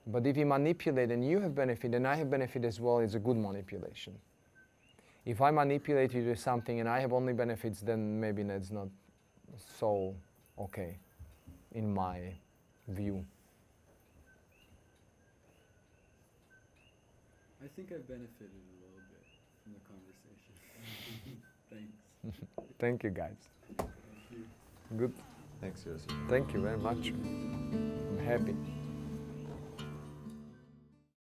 But if we manipulate and you have benefit and I have benefit as well, it's a good manipulation. If I manipulate you to something and I have only benefits, then maybe that's not so okay, in my view. I think I benefited a little bit from the conversation. Thanks. Thank you, guys. Thank you. Good. Thanks, Joseph. Thank you very much. I'm happy.